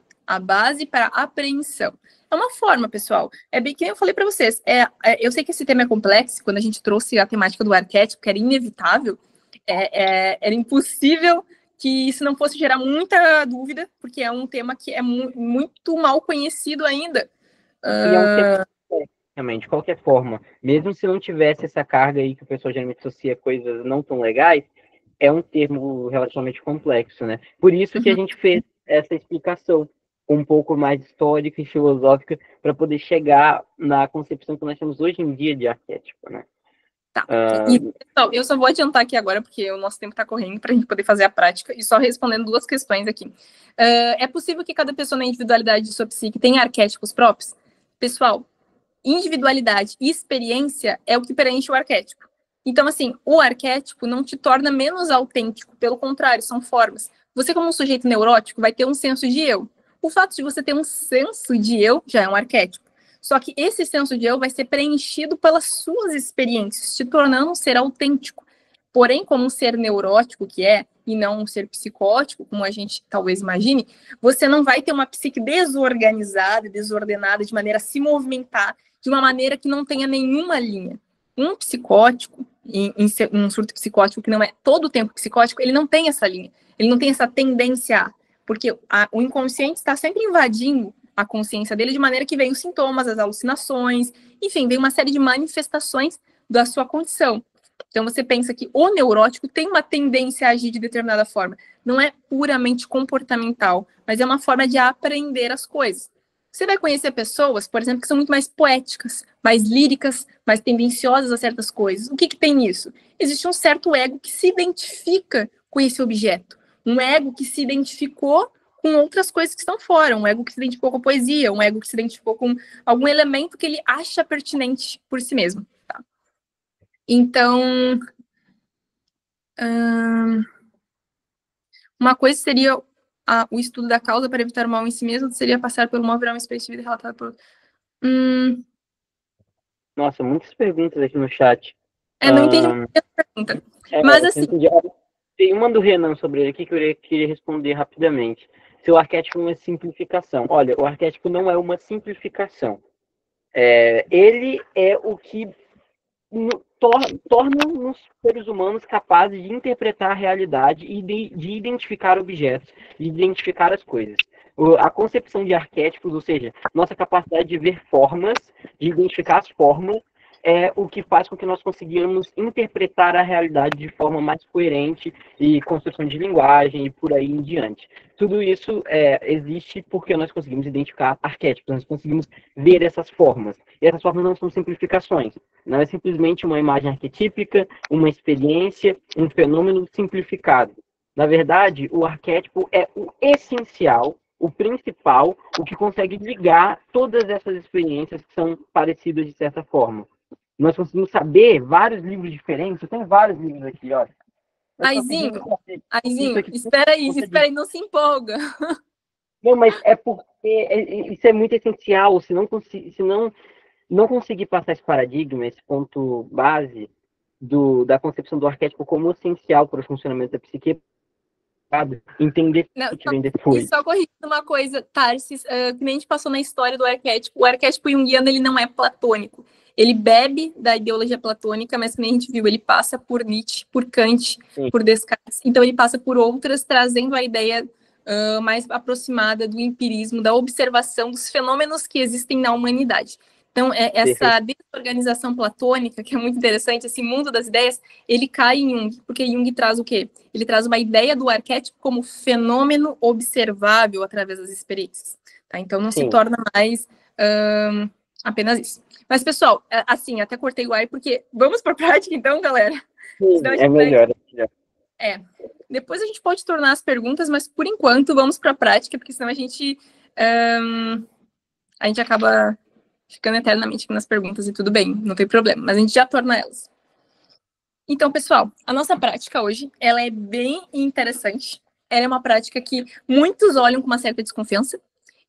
para a apreensão. É uma forma, pessoal. É bem que eu falei para vocês. Eu sei que esse tema é complexo, quando a gente trouxe a temática do arquétipo, que era inevitável, era impossível que isso não fosse gerar muita dúvida, porque é um tema que é muito mal conhecido ainda. E é um tema realmente, de qualquer forma, mesmo se não tivesse essa carga aí que o pessoal geralmente associa coisas não tão legais, é um termo relativamente complexo, né? Por isso que a gente fez essa explicação um pouco mais histórica e filosófica para poder chegar na concepção que nós temos hoje em dia de arquétipo, né? Tá. E, pessoal, eu só vou adiantar aqui agora, porque o nosso tempo está correndo para a gente poder fazer a prática, e só respondendo 2 questões aqui. É possível que cada pessoa na individualidade de sua psique tenha arquétipos próprios? Pessoal, individualidade e experiência é o que preenche o arquétipo. Então, assim, o arquétipo não te torna menos autêntico, pelo contrário, são formas. Você, como um sujeito neurótico, vai ter um senso de eu. O fato de você ter um senso de eu já é um arquétipo. Só que esse senso de eu vai ser preenchido pelas suas experiências, te tornando um ser autêntico. Porém, como um ser neurótico que é, e não um ser psicótico, como a gente talvez imagine, você não vai ter uma psique desorganizada e desordenada de maneira a se movimentar de uma maneira que não tenha nenhuma linha. Um psicótico, um surto psicótico que não é todo o tempo psicótico, ele não tem essa linha, ele não tem essa tendência a, porque o inconsciente está sempre invadindo a consciência dele de maneira que vem os sintomas, as alucinações, enfim, vem uma série de manifestações da sua condição. Então você pensa que o neurótico tem uma tendência a agir de determinada forma, não é puramente comportamental, mas é uma forma de aprender as coisas. Você vai conhecer pessoas, por exemplo, que são muito mais poéticas, mais líricas, mais tendenciosas a certas coisas. O que tem nisso? Existe um certo ego que se identifica com esse objeto. Um ego que se identificou com outras coisas que estão fora. Um ego que se identificou com a poesia. Um ego que se identificou com algum elemento que ele acha pertinente por si mesmo. Tá? Então, uma coisa seria o estudo da causa para evitar o mal em si mesmo, seria passar pelo mal, virar uma experiência de vida relatada por... Nossa, muitas perguntas aqui no chat. Não entendi muito a pergunta. Mas assim... Tem uma do Renan sobre ele aqui que eu queria responder rapidamente. Se o arquétipo é uma simplificação. Olha, o arquétipo não é simplificação. Ele é o que torna os seres humanos capazes de interpretar a realidade e de identificar objetos, de identificar as coisas. A concepção de arquétipos, ou seja, nossa capacidade de ver formas, de identificar as formas, é o que faz com que nós conseguimos interpretar a realidade de forma mais coerente e construção de linguagem e por aí em diante. Tudo isso existe porque nós conseguimos identificar arquétipos, nós conseguimos ver essas formas. E essas formas não são simplificações, não é simplesmente uma imagem arquetípica, uma experiência, um fenômeno simplificado. Na verdade, o arquétipo é o essencial, o principal, o que consegue ligar todas essas experiências que são parecidas de certa forma. Nós conseguimos saber vários livros diferentes. Eu tenho vários livros aqui, olha. Aizinho, espera aí, não se empolga. Não, mas é porque isso é muito essencial. Se não conseguir passar esse paradigma, esse ponto base da concepção do arquétipo como essencial para o funcionamento da psique, entender o que vem depois. E só corrigindo uma coisa, Tarsis, que nem a gente passou na história do arquétipo, o arquétipo junguiano ele não é platônico. Ele bebe da ideologia platônica, mas como a gente viu, ele passa por Nietzsche, por Kant, por Descartes. Então ele passa por outras, trazendo a ideia mais aproximada do empirismo, da observação dos fenômenos que existem na humanidade. Então, essa desorganização platônica, que é muito interessante, esse mundo das ideias, ele cai em Jung, porque Jung traz o quê? Ele traz uma ideia do arquétipo como fenômeno observável através das experiências. Tá? Então, não se torna mais apenas isso. Mas, pessoal, assim, até cortei o ar, porque vamos para a prática, então, galera? Sim, é melhor. Depois a gente pode tornar as perguntas, mas, por enquanto, vamos para a prática, porque senão a gente acaba ficando eternamente aqui nas perguntas e tudo bem, não tem problema, mas a gente já torna elas. Então, pessoal, a nossa prática hoje, ela é bem interessante. Ela é uma prática que muitos olham com uma certa desconfiança.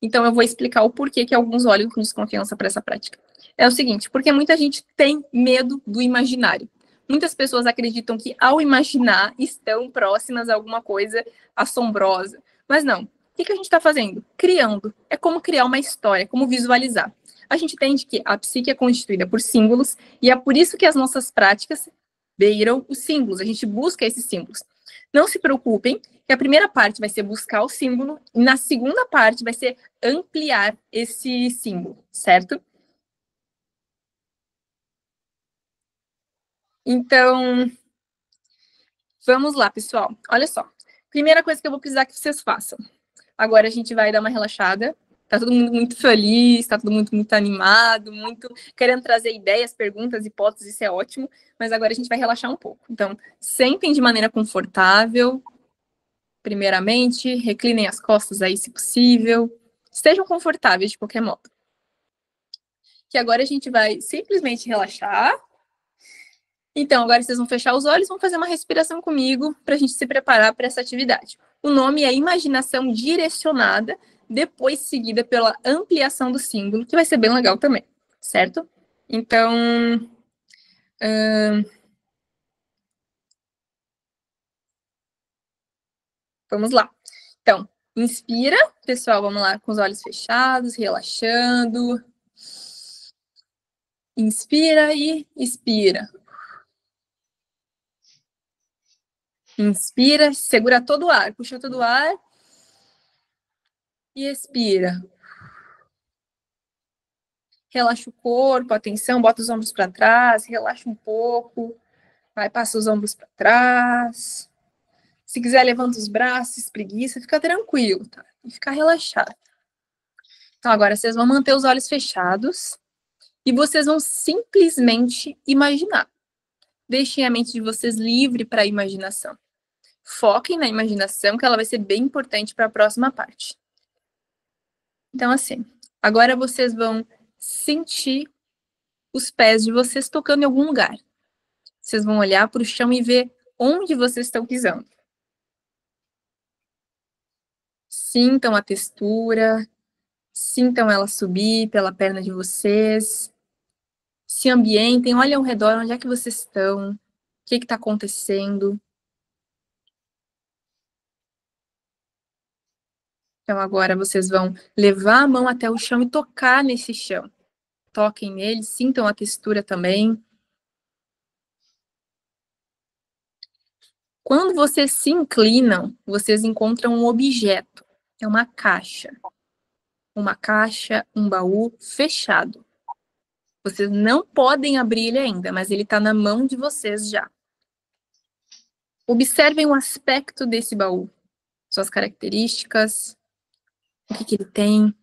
Então, eu vou explicar o porquê que alguns olham com desconfiança para essa prática. É o seguinte, porque muita gente tem medo do imaginário. Muitas pessoas acreditam que, ao imaginar, estão próximas a alguma coisa assombrosa. Mas não. O que a gente está fazendo? Criando. É como criar uma história, como visualizar. A gente entende que a psique é constituída por símbolos, e é por isso que as nossas práticas beiram os símbolos. A gente busca esses símbolos. Não se preocupem, que a primeira parte vai ser buscar o símbolo, e na segunda parte vai ser ampliar esse símbolo, certo? Então, vamos lá, pessoal. Olha só. Primeira coisa que eu vou precisar que vocês façam. Agora a gente vai dar uma relaxada. Tá todo mundo muito feliz, tá todo mundo muito animado, muito querendo trazer ideias, perguntas, hipóteses, isso é ótimo. Mas agora a gente vai relaxar um pouco. Então, sentem de maneira confortável. Primeiramente, reclinem as costas aí, se possível. Estejam confortáveis de qualquer modo. Que agora a gente vai simplesmente relaxar. Então, agora vocês vão fechar os olhos, vão fazer uma respiração comigo para a gente se preparar para essa atividade. O nome é imaginação direcionada, depois seguida pela ampliação do símbolo, que vai ser bem legal também, certo? Então, vamos lá. Então, inspira, pessoal, vamos lá, com os olhos fechados, relaxando. Inspira e expira. Inspira, segura todo o ar, puxa todo o ar e expira. Relaxa o corpo, atenção, bota os ombros para trás, relaxa um pouco, vai, passa os ombros para trás. Se quiser, levanta os braços, espreguiça, fica tranquilo, tá? E fica relaxado. Então, agora vocês vão manter os olhos fechados e vocês vão simplesmente imaginar. Deixem a mente de vocês livre para a imaginação. Foquem na imaginação, que ela vai ser bem importante para a próxima parte. Então, assim, agora vocês vão sentir os pés de vocês tocando em algum lugar. Vocês vão olhar para o chão e ver onde vocês estão pisando. Sintam a textura, sintam ela subir pela perna de vocês. Se ambientem, olhem ao redor, onde é que vocês estão, o que está acontecendo. Então agora vocês vão levar a mão até o chão e tocar nesse chão. Toquem nele, sintam a textura também. Quando vocês se inclinam, vocês encontram um objeto. É uma caixa. Uma caixa, um baú fechado. Vocês não podem abrir ele ainda, mas ele está na mão de vocês já. Observem o aspecto desse baú. Suas características, o que ele tem.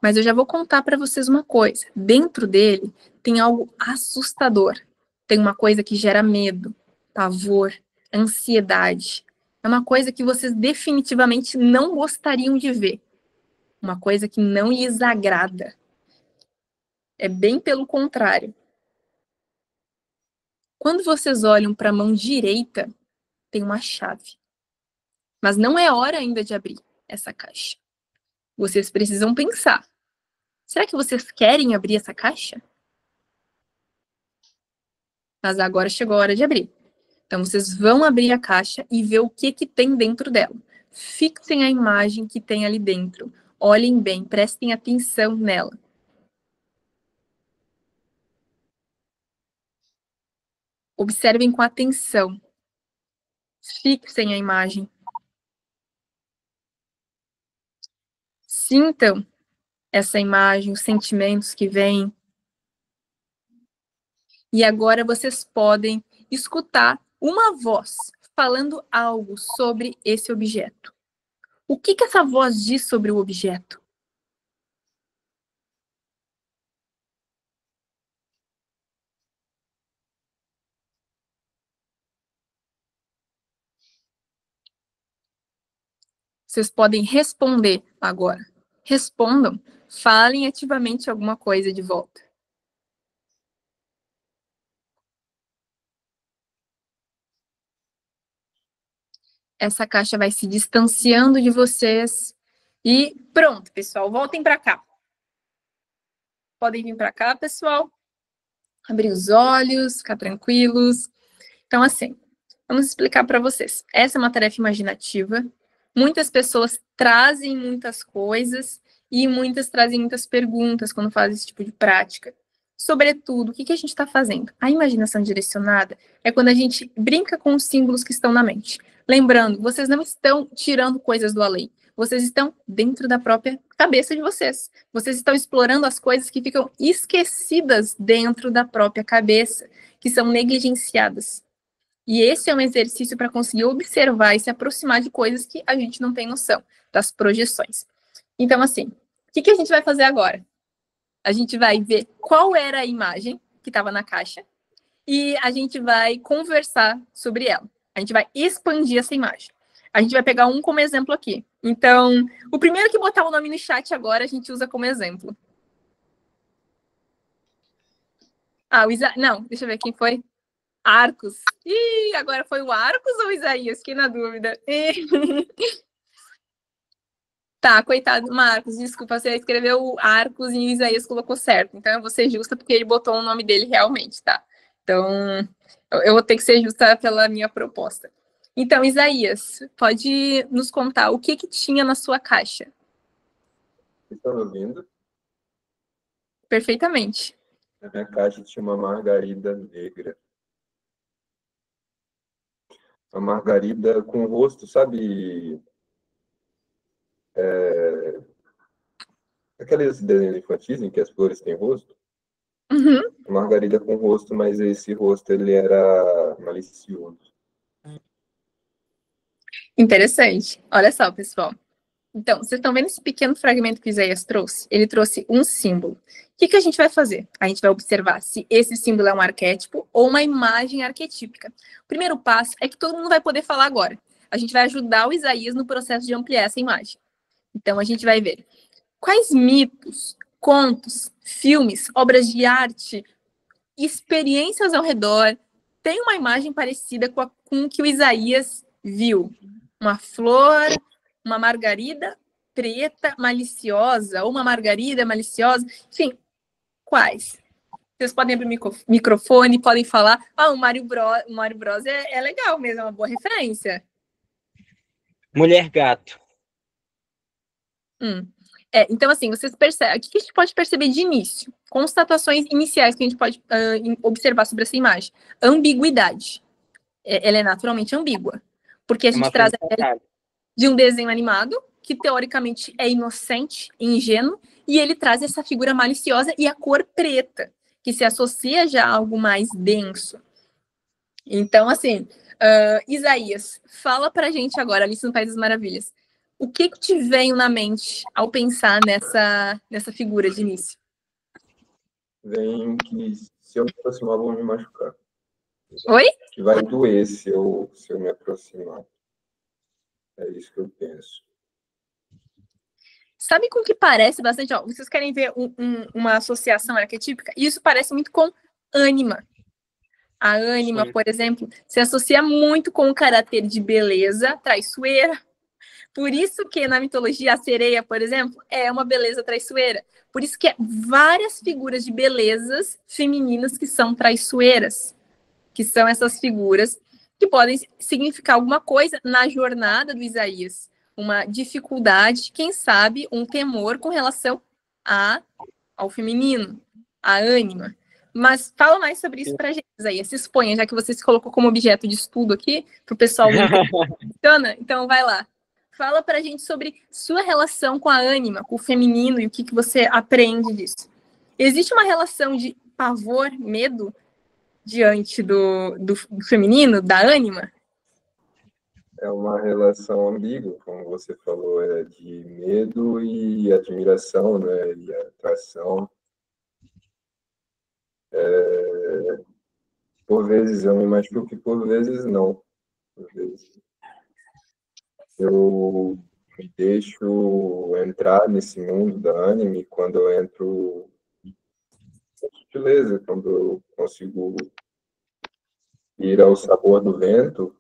Mas eu já vou contar para vocês uma coisa. Dentro dele tem algo assustador. Tem uma coisa que gera medo, pavor, ansiedade. É uma coisa que vocês definitivamente não gostariam de ver. Uma coisa que não lhes agrada. É bem pelo contrário. Quando vocês olham para a mão direita, tem uma chave. Mas não é hora ainda de abrir essa caixa. Vocês precisam pensar. Será que vocês querem abrir essa caixa? Mas agora chegou a hora de abrir. Então, vocês vão abrir a caixa e ver o que tem dentro dela. Fixem a imagem que tem ali dentro. Olhem bem, prestem atenção nela. Observem com atenção. Fixem a imagem. Sintam essa imagem, os sentimentos que vêm. E agora vocês podem escutar uma voz falando algo sobre esse objeto. O que essa voz diz sobre o objeto? Vocês podem responder agora. Respondam, falem ativamente alguma coisa de volta. Essa caixa vai se distanciando de vocês. E pronto, pessoal, voltem para cá. Podem vir para cá, pessoal. Abrir os olhos, ficar tranquilos. Então, assim, vamos explicar para vocês. Essa é uma tarefa imaginativa. Muitas pessoas trazem muitas coisas e muitas trazem muitas perguntas quando fazem esse tipo de prática. Sobretudo, o que a gente está fazendo? A imaginação direcionada é quando a gente brinca com os símbolos que estão na mente. Lembrando, vocês não estão tirando coisas do além. Vocês estão dentro da própria cabeça de vocês. Vocês estão explorando as coisas que ficam esquecidas dentro da própria cabeça, que são negligenciadas. E esse é um exercício para conseguir observar e se aproximar de coisas que a gente não tem noção, das projeções. Então, assim, o que a gente vai fazer agora? A gente vai ver qual era a imagem que estava na caixa e a gente vai conversar sobre ela. A gente vai expandir essa imagem. A gente vai pegar um como exemplo aqui. Então, o primeiro que botar o nome no chat agora, a gente usa como exemplo. Ah, não, deixa eu ver quem foi. Arcos. Ih, agora foi o Arcos ou o Isaías? Fiquei na dúvida. Tá, coitado, Marcos, desculpa, você escreveu Arcos e o Isaías colocou certo. Então eu vou ser justa porque ele botou o nome dele realmente, tá? Então eu vou ter que ser justa pela minha proposta. Então, Isaías, pode nos contar o que tinha na sua caixa? Estão me ouvindo? Perfeitamente. Na minha caixa tinha uma margarida negra. a margarida com rosto, sabe? Aqueles desenhos infantis em que as flores têm rosto. Uhum. Margarida com rosto, mas esse rosto ele era malicioso. Interessante. Olha só, pessoal. Então, vocês estão vendo esse pequeno fragmento que o Isaías trouxe? Ele trouxe um símbolo. O que a gente vai fazer? A gente vai observar se esse símbolo é um arquétipo ou uma imagem arquetípica. O primeiro passo é que todo mundo vai poder falar agora. A gente vai ajudar o Isaías no processo de ampliar essa imagem. Então, a gente vai ver quais mitos, contos, filmes, obras de arte, experiências ao redor têm uma imagem parecida com o que o Isaías viu. Uma flor, uma margarida preta maliciosa, ou uma margarida maliciosa, enfim, quais? Vocês podem abrir o microfone, podem falar, o Mario Bros é legal mesmo, é uma boa referência. Mulher gato. Então, assim, vocês percebem, o que a gente pode perceber de início? Constatações iniciais que a gente pode observar sobre essa imagem. Ambiguidade. Ela é naturalmente ambígua, porque a gente traz de um desenho animado, que teoricamente é inocente, ingênuo, e ele traz essa figura maliciosa e a cor preta, que se associa já a algo mais denso. Então, assim, Isaías, fala pra gente agora, Alice no País das Maravilhas, o que te veio na mente ao pensar nessa figura de início? Vem que se eu me aproximar, vou me machucar. Oi? Que vai doer se eu me aproximar. É isso que eu penso. Sabe com que parece bastante? Vocês querem ver uma associação arquetípica? Isso parece muito com ânima. A ânima, por exemplo, se associa muito com o caráter de beleza traiçoeira. Por isso que na mitologia a sereia, por exemplo, é uma beleza traiçoeira. Por isso que várias figuras de belezas femininas que são traiçoeiras, que são essas figuras que podem significar alguma coisa na jornada do Isaías. Uma dificuldade, quem sabe, um temor com relação ao feminino, à ânima. Mas fala mais sobre isso pra gente, Isaías. Se exponha, já que você se colocou como objeto de estudo aqui, pro pessoal do então vai lá. Fala pra gente sobre sua relação com a ânima, com o feminino e o que você aprende disso. Existe uma relação de pavor, medo, diante do feminino, da ânima? É uma relação ambígua, como você falou, é de medo e admiração, né? E atração. Por vezes eu me machuco e por vezes não. Por vezes eu me deixo entrar nesse mundo da anime quando eu entro com sutileza, quando eu consigo ir ao sabor do vento,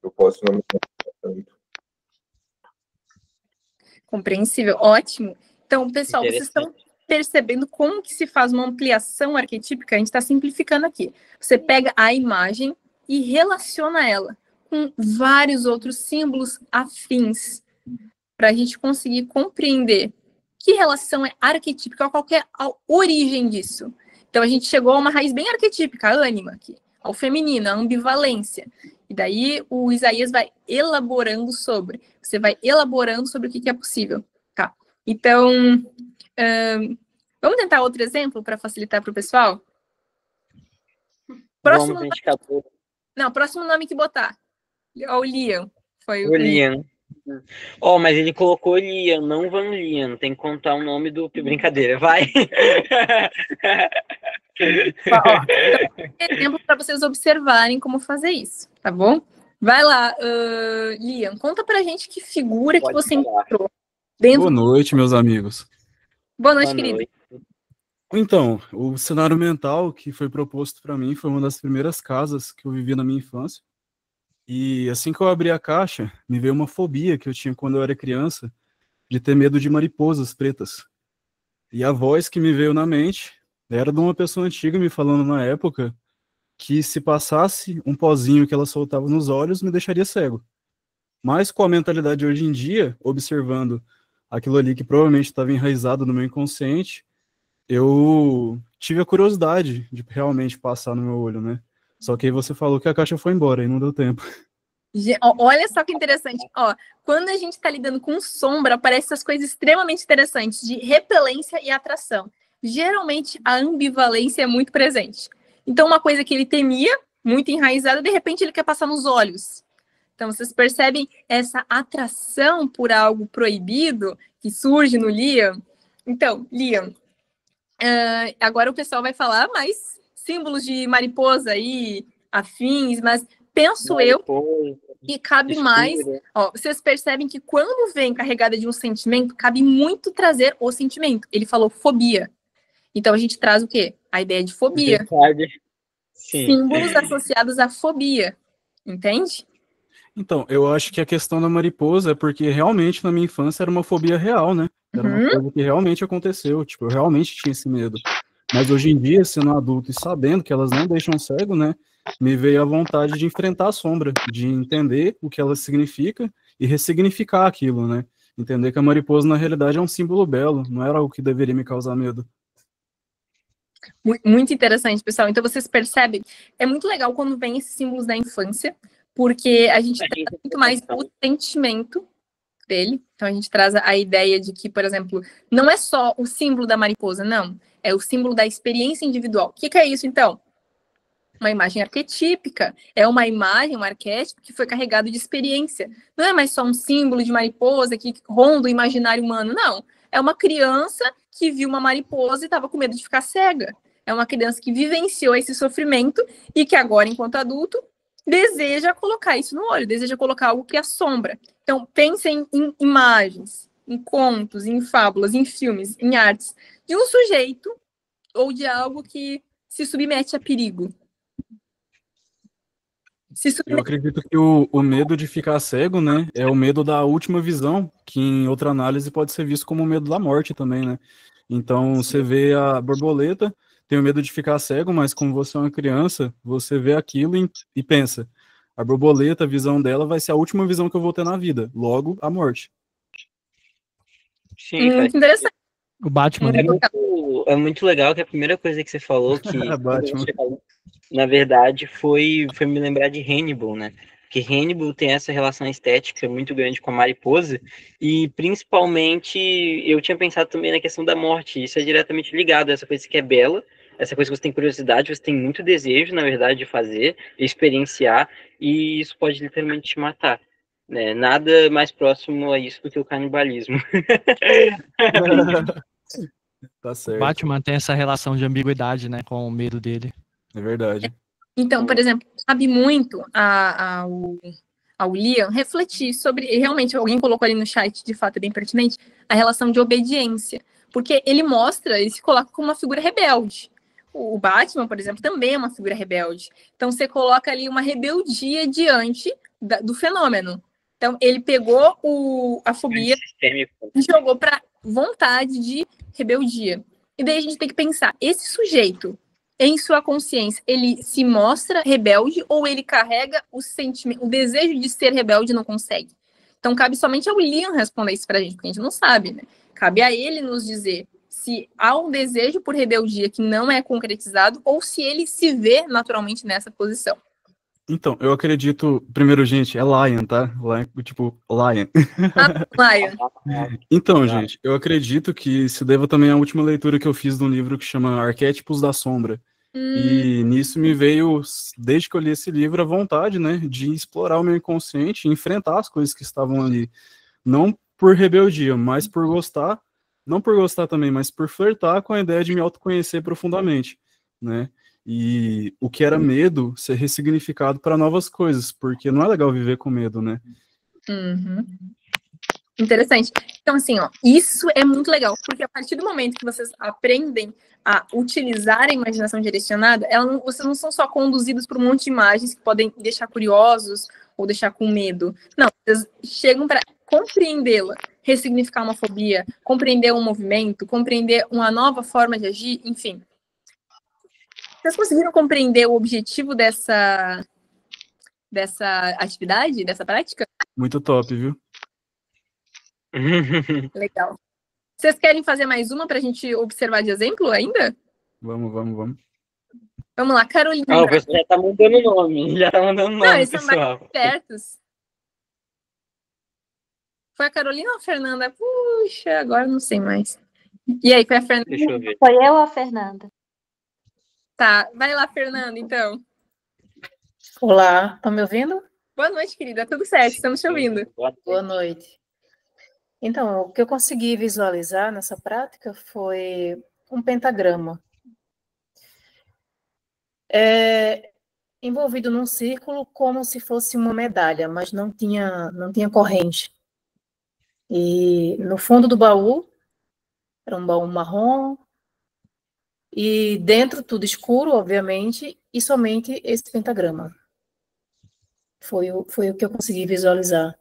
eu posso não me machucar tanto. Compreensível, ótimo. Então, pessoal, vocês estão percebendo como que se faz uma ampliação arquetípica? A gente está simplificando aqui. Você pega a imagem e relaciona ela com vários outros símbolos afins, para a gente conseguir compreender que relação é arquetípica, qual é a origem disso. Então, a gente chegou a uma raiz bem arquetípica, a ânima aqui, ao feminino, a ambivalência. E daí o Isaías vai elaborando sobre. Você vai elaborando sobre o que é possível. Tá? Então, vamos tentar outro exemplo para facilitar para o pessoal? Próximo nome que botar. O Liam. Foi o Liam. Mas ele colocou Liam, não Van Liam. Tem que contar o nome do... Brincadeira, vai. Exemplo para vocês observarem como fazer isso, tá bom? Vai lá, Liam, conta pra gente que figura que você encontrou. Boa noite, meus amigos. Boa noite, querido. Então, o cenário mental que foi proposto para mim foi uma das primeiras casas que eu vivi na minha infância. E assim que eu abri a caixa, me veio uma fobia que eu tinha quando eu era criança, de ter medo de mariposas pretas. E a voz que me veio na mente era de uma pessoa antiga me falando na época que se passasse um pozinho que ela soltava nos olhos, me deixaria cego. Mas com a mentalidade de hoje em dia, observando aquilo ali que provavelmente estava enraizado no meu inconsciente, eu tive a curiosidade de realmente passar no meu olho, né? Só que aí você falou que a caixa foi embora e não deu tempo. Olha só que interessante. Ó, quando a gente está lidando com sombra, aparecem essas coisas extremamente interessantes de repelência e atração. Geralmente, a ambivalência é muito presente. Então, uma coisa que ele temia, muito enraizada, de repente ele quer passar nos olhos. Então, vocês percebem essa atração por algo proibido que surge no Liam? Então, Liam, agora o pessoal vai falar mais símbolos de mariposa aí, afins, mas penso eu que cabe mais. Ó, vocês percebem que quando vem carregada de um sentimento, cabe muito trazer o sentimento. Ele falou fobia. Então, a gente traz o quê? A ideia de fobia. Sim. Símbolos associados à fobia. Entende? Então, eu acho que a questão da mariposa é porque realmente na minha infância era uma fobia real, né? Era uma coisa que realmente aconteceu, tipo, eu realmente tinha esse medo. Mas hoje em dia, sendo adulto e sabendo que elas não deixam cego, né? Me veio a vontade de enfrentar a sombra, de entender o que ela significa e ressignificar aquilo, né? Entender que a mariposa, na realidade, é um símbolo belo, não era algo que deveria me causar medo. Muito interessante, pessoal. Então, vocês percebem, é muito legal quando vem esses símbolos da infância, porque a gente traz muito mais o sentimento dele. Então, a gente traz a ideia de que, por exemplo, não é só o símbolo da mariposa, não. É o símbolo da experiência individual. O que é isso, então? Uma imagem arquetípica. É uma imagem, um arquétipo que foi carregado de experiência. Não é mais só um símbolo de mariposa que ronda o imaginário humano, não. É uma criança que viu uma mariposa e estava com medo de ficar cega. É uma criança que vivenciou esse sofrimento e que agora, enquanto adulto, deseja colocar isso no olho, deseja colocar algo que assombra. Então, pensem em imagens, em contos, em fábulas, em filmes, em artes, de um sujeito ou de algo que se submete a perigo. Eu acredito que o medo de ficar cego, né, é o medo da última visão, que em outra análise pode ser visto como o medo da morte também, né? Então, você vê a borboleta, tem o medo de ficar cego, mas como você é uma criança, você vê aquilo e pensa, a borboleta, a visão dela vai ser a última visão que eu vou ter na vida, logo, a morte. Sim, muito interessante. O Batman. É muito legal que a primeira coisa que você falou, que Batman. na verdade, foi me lembrar de Hannibal, né? Porque Hannibal tem essa relação estética muito grande com a mariposa, e principalmente eu tinha pensado também na questão da morte. Isso é diretamente ligado a essa coisa que é bela, essa coisa que você tem curiosidade, você tem muito desejo, na verdade, de fazer, experienciar, e isso pode literalmente te matar. Né? Nada mais próximo a isso do que o canibalismo. Tá certo. Batman tem essa relação de ambiguidade, né, com o medo dele. É verdade. Então, por exemplo, cabe muito ao Liam refletir sobre, realmente, alguém colocou ali no chat, de fato é bem pertinente, a relação de obediência. Porque ele se coloca como uma figura rebelde. O Batman, por exemplo, também é uma figura rebelde. Então, você coloca ali uma rebeldia diante do fenômeno. Então, ele pegou a fobia e jogou para vontade de rebeldia. E daí a gente tem que pensar, esse sujeito, em sua consciência, ele se mostra rebelde ou ele carrega o sentimento, o desejo de ser rebelde e não consegue? Então, cabe somente ao Liam responder isso pra gente, porque a gente não sabe, né? Cabe a ele nos dizer se há um desejo por rebeldia que não é concretizado ou se ele se vê naturalmente nessa posição. Então, eu acredito, primeiro, gente, é Lion, tá? Tipo, Lion. Lion. Então, gente, eu acredito que se deva também à última leitura que eu fiz de um livro que chama Arquétipos da Sombra. E nisso me veio, desde que eu li esse livro, a vontade, né, de explorar o meu inconsciente e enfrentar as coisas que estavam ali. Não por rebeldia, mas por gostar, não por gostar também, mas por flertar com a ideia de me autoconhecer profundamente, né? E o que era medo ser ressignificado para novas coisas, porque não é legal viver com medo, né? Uhum. Interessante. Então, assim, ó, isso é muito legal, porque a partir do momento que vocês aprendem a utilizar a imaginação direcionada, vocês não são só conduzidos por um monte de imagens que podem deixar curiosos ou deixar com medo. Não, vocês chegam para compreendê-la, ressignificar uma fobia, compreender um movimento, compreender uma nova forma de agir, enfim. Vocês conseguiram compreender o objetivo dessa atividade, dessa prática? Muito top, viu? Legal. Vocês querem fazer mais uma para a gente observar de exemplo ainda? Vamos. Vamos lá, Carolina. O pessoal já tá mandando nome. Não, eles são mais certos. Foi a Carolina ou a Fernanda? Puxa, agora não sei mais. E aí, foi a Fernanda? Deixa eu ver. Foi eu ou a Fernanda? Tá, vai lá, Fernanda, então. Olá, estão me ouvindo? Boa noite, querida. Tudo certo, estamos te ouvindo. Boa noite. Então, o que eu consegui visualizar nessa prática foi um pentagrama. Envolvido num círculo como se fosse uma medalha, mas não tinha corrente. E no fundo do baú, era um baú marrom, e dentro tudo escuro, obviamente, e somente esse pentagrama. Foi o que eu consegui visualizar.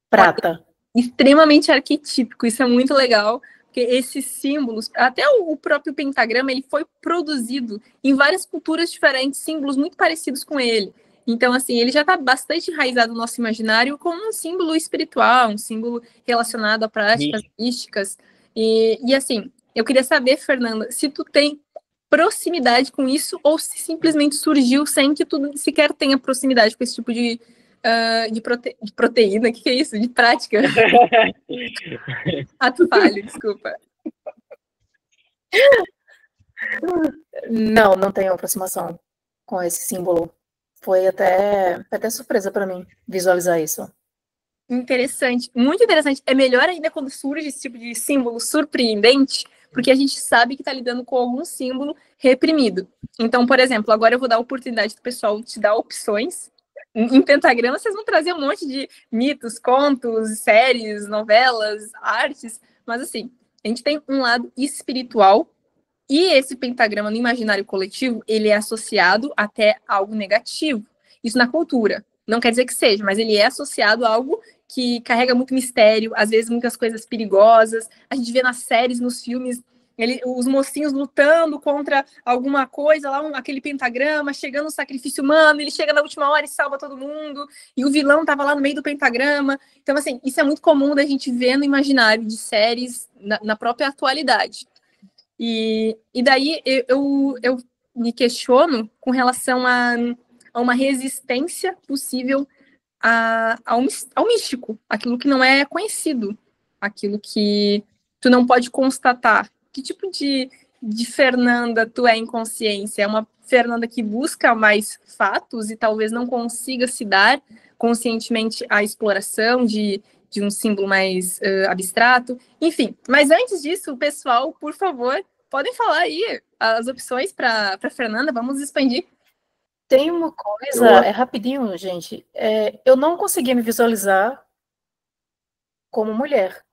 Prata. Extremamente arquetípico, isso é muito legal, porque esses símbolos, até o próprio pentagrama, ele foi produzido em várias culturas diferentes, símbolos muito parecidos com ele. Então, assim, ele já está bastante enraizado no nosso imaginário como um símbolo espiritual, um símbolo relacionado a práticas místicas. E assim, eu queria saber, Fernanda, se tu tem proximidade com isso ou se simplesmente surgiu sem que tu sequer tenha proximidade com esse tipo de proteína, o que é isso? De prática? Ato falho, desculpa. Não tenho aproximação com esse símbolo. Foi até surpresa para mim visualizar isso. Interessante, muito interessante. É melhor ainda quando surge esse tipo de símbolo surpreendente, porque a gente sabe que está lidando com algum símbolo reprimido. Então, por exemplo, agora eu vou dar a oportunidade do pessoal te dar opções. Em pentagrama, vocês vão trazer um monte de mitos, contos, séries, novelas, artes, mas assim, a gente tem um lado espiritual e esse pentagrama no imaginário coletivo, ele é associado até a algo negativo. Isso na cultura. Não quer dizer que seja, mas ele é associado a algo que carrega muito mistério, às vezes muitas coisas perigosas. A gente vê nas séries, nos filmes, os mocinhos lutando contra alguma coisa, lá aquele pentagrama, chegando no sacrifício humano, ele chega na última hora e salva todo mundo, e o vilão estava lá no meio do pentagrama. Então, assim, isso é muito comum da gente ver no imaginário de séries na própria atualidade. E daí eu me questiono com relação a uma resistência possível ao místico, aquilo que não é conhecido, aquilo que tu não pode constatar. Que tipo de Fernanda tu é em consciência? É uma Fernanda que busca mais fatos e talvez não consiga se dar conscientemente à exploração de um símbolo mais abstrato? Enfim, mas antes disso, pessoal, por favor, podem falar aí as opções para Fernanda, vamos expandir. Tem uma coisa, rapidinho, gente. Eu não conseguia me visualizar como mulher.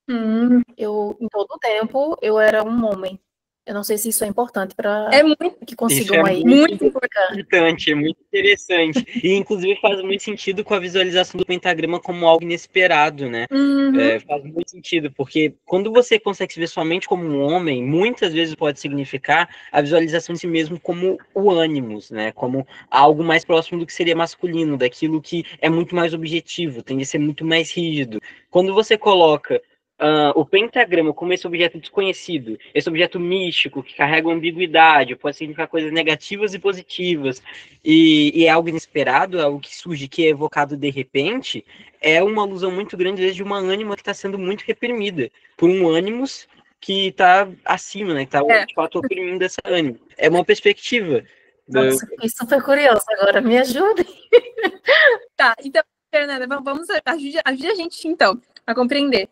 Em todo o tempo, eu era um homem. Eu não sei se isso é importante para que consigam isso é aí. muito importante, é muito interessante. E, inclusive, faz muito sentido com a visualização do pentagrama como algo inesperado, né? Faz muito sentido, porque quando você consegue se ver somente como um homem, muitas vezes pode significar a visualização de si mesmo como o ânimos, né? Como algo mais próximo do que seria masculino, daquilo que é muito mais objetivo, tende a ser muito mais rígido. Quando você coloca o pentagrama como esse objeto desconhecido, esse objeto místico que carrega ambiguidade, pode significar coisas negativas e positivas, e é algo inesperado, é algo que surge, que é evocado de repente, é uma alusão muito grande desde uma ânima que está sendo muito reprimida por um ânimos que está acima, né? Que está de fato oprimindo essa ânima. É uma perspectiva. Nossa, fiquei super curiosa agora, me ajudem. Tá, então, Fernanda, vamos ajude a gente então a compreender.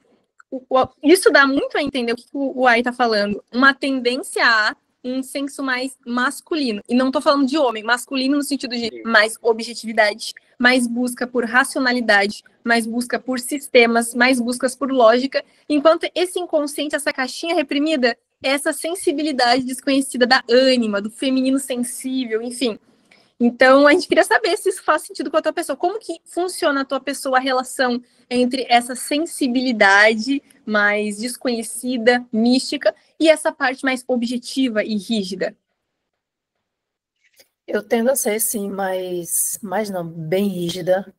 Isso dá muito a entender o que o Ai está falando. Uma tendência a um senso mais masculino. E não estou falando de homem, masculino no sentido de mais objetividade, mais busca por racionalidade, mais busca por sistemas, mais buscas por lógica. Enquanto esse inconsciente, essa caixinha reprimida, é essa sensibilidade desconhecida da ânima, do feminino sensível, enfim. Então, a gente queria saber se isso faz sentido com a tua pessoa. Como que funciona a tua pessoa, a relação entre essa sensibilidade mais desconhecida, mística, e essa parte mais objetiva e rígida? Eu tendo a ser, sim, mas não, bem rígida.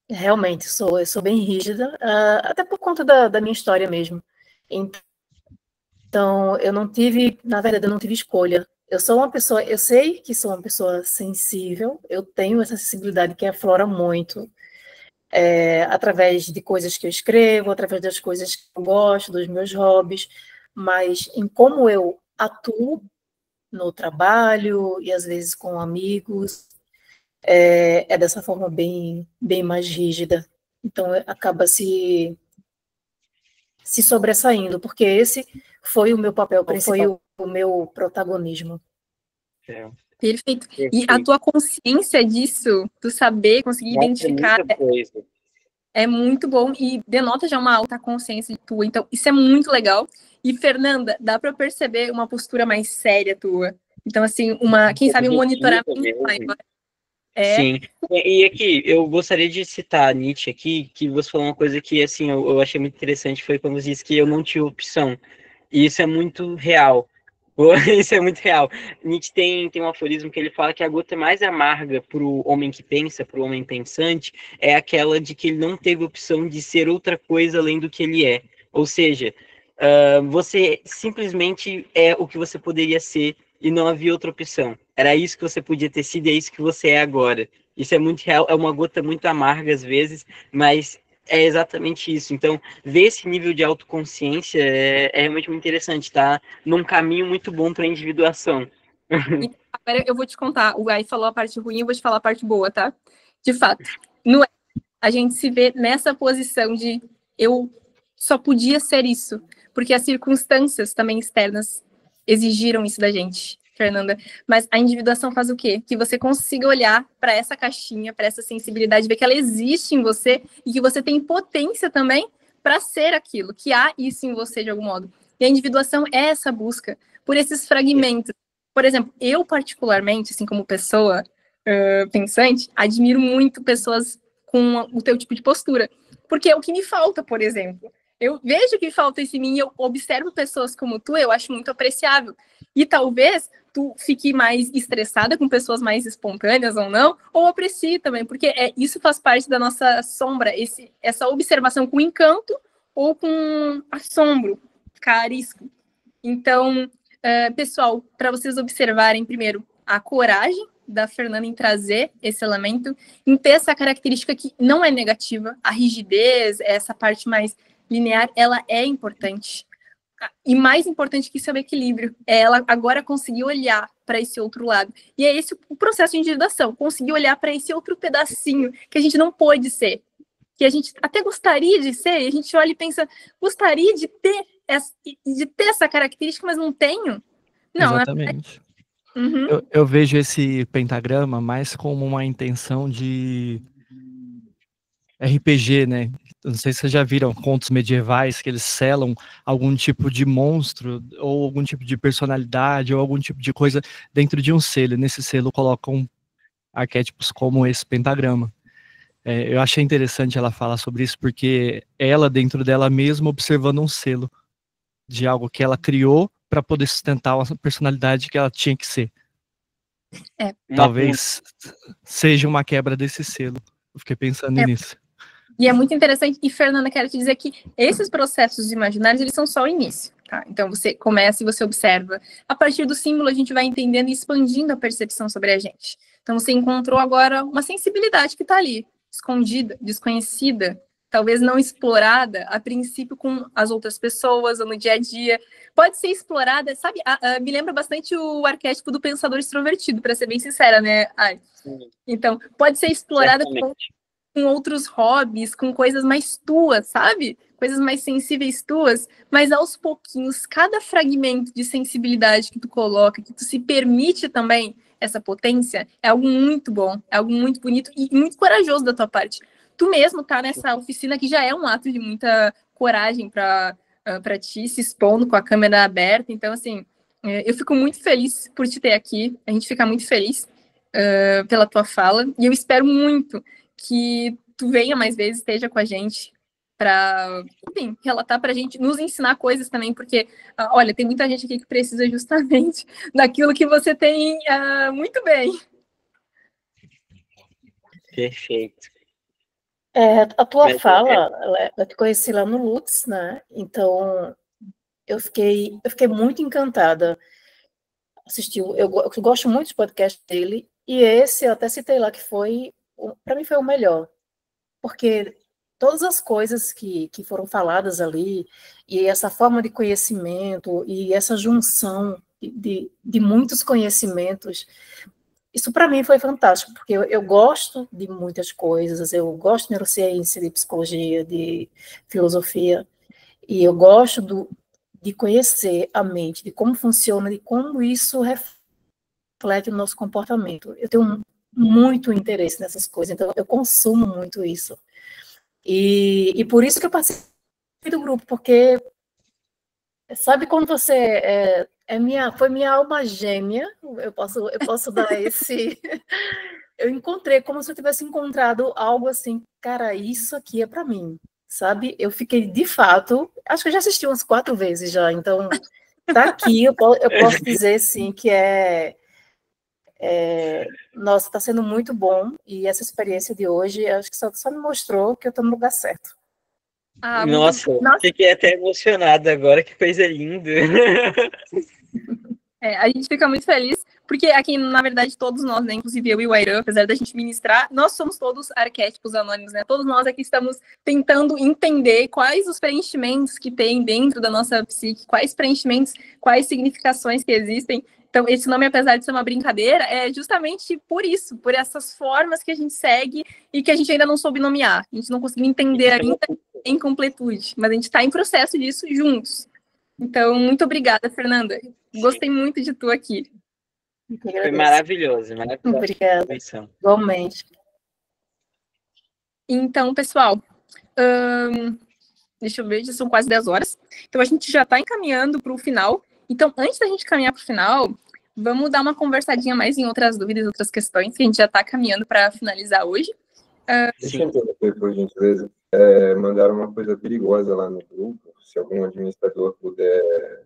Realmente, eu sou bem rígida, até por conta da minha história mesmo. Então, na verdade, eu não tive escolha. Eu sou uma pessoa, eu sei que sou uma pessoa sensível, eu tenho essa sensibilidade que aflora muito, através de coisas que eu escrevo, através das coisas que eu gosto, dos meus hobbies, mas em como eu atuo no trabalho e às vezes com amigos, é dessa forma bem mais rígida. Então acaba se sobressaindo, porque esse foi o meu papel principal, foi o meu protagonismo. Perfeito. E a tua consciência disso, tu saber, conseguir identificar, é muito bom e denota já uma alta consciência tua. Então, isso é muito legal. E, Fernanda, dá para perceber uma postura mais séria tua. Então, assim, quem sabe um monitoramento maior. Sim. E aqui, eu gostaria de citar a Nietzsche aqui, que você falou uma coisa que, assim, eu achei muito interessante, foi quando você disse que eu não tinha opção. E isso é muito real. Isso é muito real. Nietzsche tem um aforismo que ele fala que a gota mais amarga para o homem que pensa, para o homem pensante, é aquela de que ele não teve opção de ser outra coisa além do que ele é. Ou seja, você simplesmente é o que você poderia ser e não havia outra opção. Era isso que você podia ter sido e é isso que você é agora. Isso é muito real, é uma gota muito amarga às vezes, mas é exatamente isso. Então, ver esse nível de autoconsciência é realmente muito interessante, tá? Num caminho muito bom para a individuação. Então, agora eu vou te contar. O Gai falou a parte ruim, eu vou te falar a parte boa, tá? De fato, a gente se vê nessa posição de eu só podia ser isso, porque as circunstâncias também externas exigiram isso da gente, Fernanda. Mas a individuação faz o quê? Que você consiga olhar para essa caixinha, para essa sensibilidade, ver que ela existe em você e que você tem potência também para ser aquilo, que há isso em você de algum modo. E a individuação é essa busca por esses fragmentos. Por exemplo, eu particularmente, assim como pessoa pensante, admiro muito pessoas com o teu tipo de postura. Porque é o que me falta, por exemplo. Eu vejo que falta isso em mim, eu observo pessoas como tu, eu acho muito apreciável. E talvez tu fique mais estressada com pessoas mais espontâneas ou não, ou aprecie também, porque isso faz parte da nossa sombra, essa observação com encanto ou com assombro, carisco. Então, pessoal, para vocês observarem primeiro a coragem da Fernanda em trazer esse elemento, em ter essa característica que não é negativa, a rigidez, essa parte mais linear, ela é importante. E mais importante que isso é o equilíbrio. É ela agora conseguir olhar para esse outro lado. E é esse o processo de individuação, conseguir olhar para esse outro pedacinho que a gente não pôde ser, que a gente até gostaria de ser, e a gente olha e pensa, gostaria de ter essa característica, mas não tenho. Não, exatamente. Eu vejo esse pentagrama mais como uma intenção de RPG, né? Não sei se vocês já viram contos medievais que eles selam algum tipo de monstro ou algum tipo de personalidade ou algum tipo de coisa dentro de um selo. Nesse selo colocam arquétipos como esse pentagrama. Eu achei interessante ela falar sobre isso porque ela, dentro dela mesma, observando um selo de algo que ela criou para poder sustentar a personalidade que ela tinha que ser. Talvez seja uma quebra desse selo. Eu fiquei pensando nisso. E é muito interessante. E, Fernanda, quero te dizer que esses processos imaginários, eles são só o início, tá? Então, você começa e você observa. A partir do símbolo, a gente vai entendendo e expandindo a percepção sobre a gente. Então, você encontrou agora uma sensibilidade que está ali, escondida, desconhecida, talvez não explorada, a princípio, com as outras pessoas ou no dia a dia. Pode ser explorada, sabe? Me lembra bastante o arquétipo do pensador extrovertido, para ser bem sincera, né, Ai? Então, pode ser explorada com outros hobbies, com coisas mais tuas, sabe? Coisas mais sensíveis tuas, mas aos pouquinhos, cada fragmento de sensibilidade que tu coloca, que tu se permite também essa potência, é algo muito bom, é algo muito bonito e muito corajoso da tua parte. Tu mesmo tá nessa oficina que já é um ato de muita coragem para ti, se expondo com a câmera aberta. Então, assim, eu fico muito feliz por te ter aqui, a gente fica muito feliz pela tua fala, e eu espero muito que tu venha mais vezes, esteja com a gente para, enfim, relatar para a gente, nos ensinar coisas também, porque, olha, tem muita gente aqui que precisa justamente daquilo que você tem muito bem. Perfeito. A tua fala, eu te conheci lá no Lutz, né? Então, eu fiquei muito encantada. Eu gosto muito do podcast dele, e esse eu até citei lá que para mim foi o melhor. porque todas as coisas que foram faladas ali, e essa forma de conhecimento, e essa junção de muitos conhecimentos, isso para mim foi fantástico, porque eu gosto de muitas coisas, eu gosto de neurociência, de psicologia, de filosofia, e eu gosto de conhecer a mente, de como funciona, de como isso reflete o nosso comportamento. Eu tenho muito interesse nessas coisas, então eu consumo muito isso. E por isso que eu participei do grupo, porque sabe quando você foi minha alma gêmea, eu posso dar esse... Eu encontrei como se eu tivesse encontrado algo assim, cara, isso aqui é para mim, sabe? Eu fiquei, de fato, acho que eu já assisti umas 4 vezes já, então tá aqui, eu posso dizer, sim, que nossa, está sendo muito bom, e essa experiência de hoje, acho que só me mostrou que eu estou no lugar certo. Nossa, fiquei até emocionada agora, que coisa linda. A gente fica muito feliz, porque aqui, na verdade, todos nós, né, inclusive eu e o Airan, apesar da gente ministrar, nós somos todos arquétipos anônimos, né? Todos nós aqui estamos tentando entender quais os preenchimentos que tem dentro da nossa psique, quais preenchimentos, quais significações que existem. Então, esse nome, apesar de ser uma brincadeira, é justamente por isso, por essas formas que a gente segue e que a gente ainda não soube nomear. A gente não conseguiu entender ainda em completude, mas a gente está em processo disso juntos. Então, muito obrigada, Fernanda. Gostei muito de tu aqui. Foi maravilhoso, maravilhoso. Obrigada. Igualmente. Então, pessoal, deixa eu ver, já são quase 10 horas. Então, a gente já está encaminhando para o final. Então, antes da gente caminhar para o final, vamos dar uma conversadinha mais em outras dúvidas, outras questões, que a gente já está caminhando para finalizar hoje. Deixa eu interromper, por gentileza. Mandaram uma coisa perigosa lá no grupo, se algum administrador puder...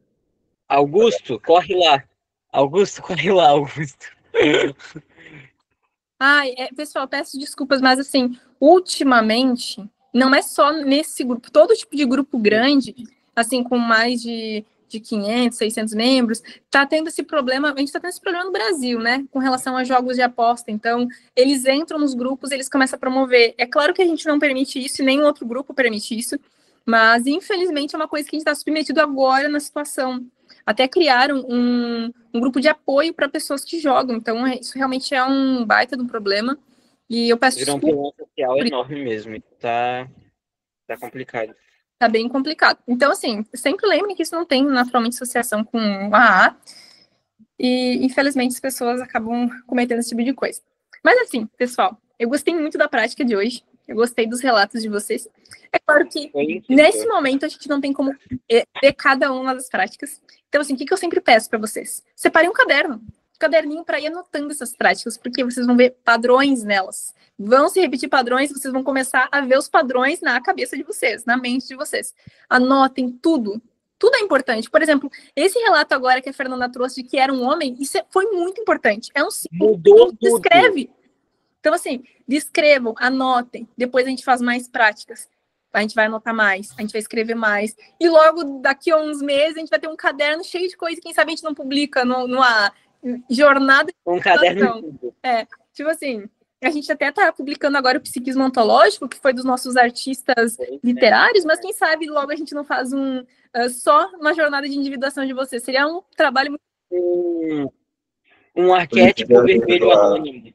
Augusto, corre lá. Augusto, corre lá, Augusto. Pessoal, peço desculpas, mas assim, ultimamente, não é só nesse grupo, todo tipo de grupo grande, assim, com mais de 500, 600 membros, tá tendo esse problema, a gente tá tendo esse problema no Brasil, né, com relação a jogos de aposta. Então, eles entram nos grupos, eles começam a promover. É claro que a gente não permite isso, e nenhum outro grupo permite isso, mas, infelizmente, é uma coisa que a gente está submetido agora na situação. Até criaram um grupo de apoio para pessoas que jogam. Então, isso realmente é um baita de um problema. E eu peço desculpa. Virou um problema social enorme mesmo. Tá complicado. Tá bem complicado. Então, assim, sempre lembrem que isso não tem, naturalmente, associação com a AA. E, infelizmente, as pessoas acabam cometendo esse tipo de coisa. Mas, assim, pessoal, eu gostei muito da prática de hoje. Eu gostei dos relatos de vocês. É claro que, nesse momento, a gente não tem como ver cada uma das práticas. Então, assim, o que eu sempre peço para vocês? Separem um caderninho para ir anotando essas práticas, porque vocês vão ver padrões nelas. Vão se repetir padrões, vocês vão começar a ver os padrões na cabeça de vocês, na mente de vocês. Anotem tudo. Tudo é importante. Por exemplo, esse relato agora que a Fernanda trouxe de que era um homem, isso foi muito importante. É um símbolo. Mudou tudo. Descreve. Então, assim, descrevam, anotem. Depois a gente faz mais práticas. A gente vai anotar mais, a gente vai escrever mais. E logo, daqui a uns meses, a gente vai ter um caderno cheio de coisa. Quem sabe a gente não publica numa jornada de um caderno. Tipo assim, a gente até está publicando agora o Psiquismo Ontológico, que foi dos nossos artistas literários, mas quem sabe logo a gente não faz só uma jornada de individuação de vocês. Seria um trabalho muito... Um arquétipo vermelho anônimo.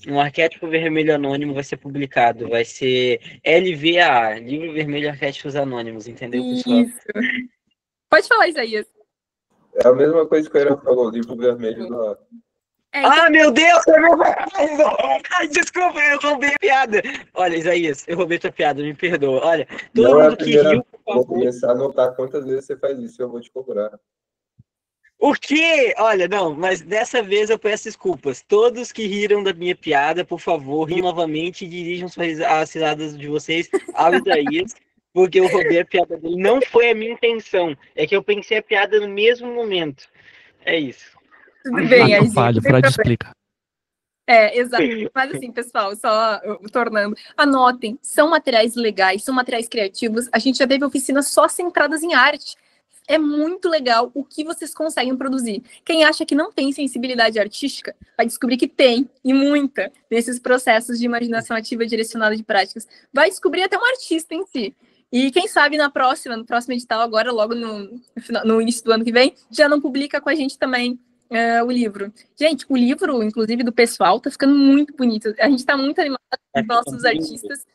Um arquétipo vermelho anônimo vai ser publicado. Vai ser LVAA, Livro Vermelho Arquétipos Anônimos, entendeu, pessoal? Isso. Pode falar, Isaías. É a mesma coisa que o Era falou, Livro Vermelho do lado. Ah, meu Deus! Desculpa, eu roubei a piada. Olha, Isaías, eu roubei tua piada, me perdoa. Olha, todo mundo que riu, por favor. Vou começar a anotar quantas vezes você faz isso e eu vou te cobrar. O quê? Olha, não, mas dessa vez eu peço desculpas. Todos que riram da minha piada, por favor, riam novamente e dirijam as risadas de vocês ao Isaías, porque eu roubei a piada dele. Não foi a minha intenção, é que eu pensei a piada no mesmo momento. É isso. Tudo bem, aí, falho, Freud explica. Exato. Mas assim, pessoal, só tornando, anotem, são materiais legais, são materiais criativos. A gente já teve oficinas só centradas em arte. É muito legal o que vocês conseguem produzir. Quem acha que não tem sensibilidade artística, vai descobrir que tem, e muita, nesses processos de imaginação ativa direcionada de práticas. Vai descobrir até um artista em si. E quem sabe no próximo edital, agora, logo no início do ano que vem, já não publica com a gente também o livro. Gente, o livro, inclusive, do pessoal, tá ficando muito bonito. A gente tá muito animado com os nossos artistas.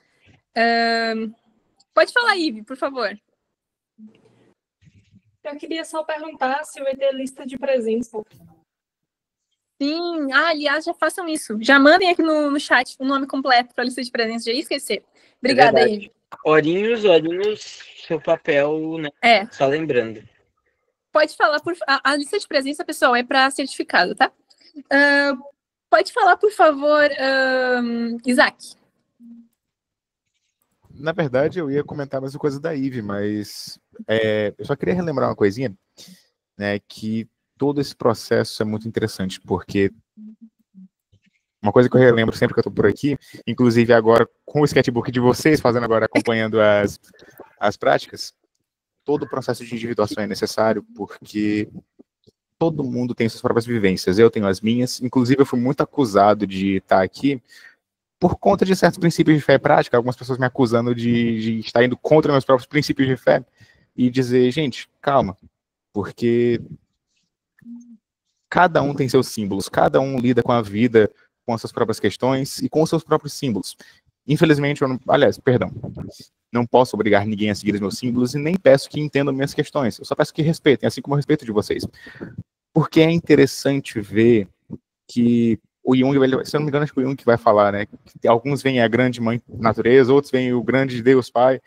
Pode falar, Ive, por favor. Eu queria só perguntar se vai ter lista de presença. Sim, aliás, já façam isso. Já mandem aqui no chat o nome completo para a lista de presença. Já ia esquecer. Obrigada, Ive. Orinhos, seu papel, né? Só lembrando. Pode falar, a lista de presença, pessoal, é para certificado, tá? Pode falar, por favor, Isaac. Na verdade, eu ia comentar mais uma coisa da Ive, mas eu só queria relembrar uma coisinha, né, que todo esse processo é muito interessante, porque uma coisa que eu relembro sempre que eu estou por aqui, inclusive agora com o sketchbook de vocês, acompanhando as práticas, todo o processo de individuação é necessário, porque todo mundo tem suas próprias vivências, eu tenho as minhas, inclusive eu fui muito acusado de estar aqui por conta de certos princípios de fé e prática, algumas pessoas me acusando de estar indo contra meus próprios princípios de fé, e dizer, gente, calma, porque cada um tem seus símbolos, cada um lida com a vida, com as suas próprias questões e com os seus próprios símbolos. Infelizmente, não posso obrigar ninguém a seguir os meus símbolos e nem peço que entendam minhas questões, eu só peço que respeitem, assim como eu respeito de vocês. Porque é interessante ver que o Jung, se eu não me engano, acho que o Jung que vai falar, né? Que alguns veem a grande mãe natureza, outros veem o grande Deus Pai,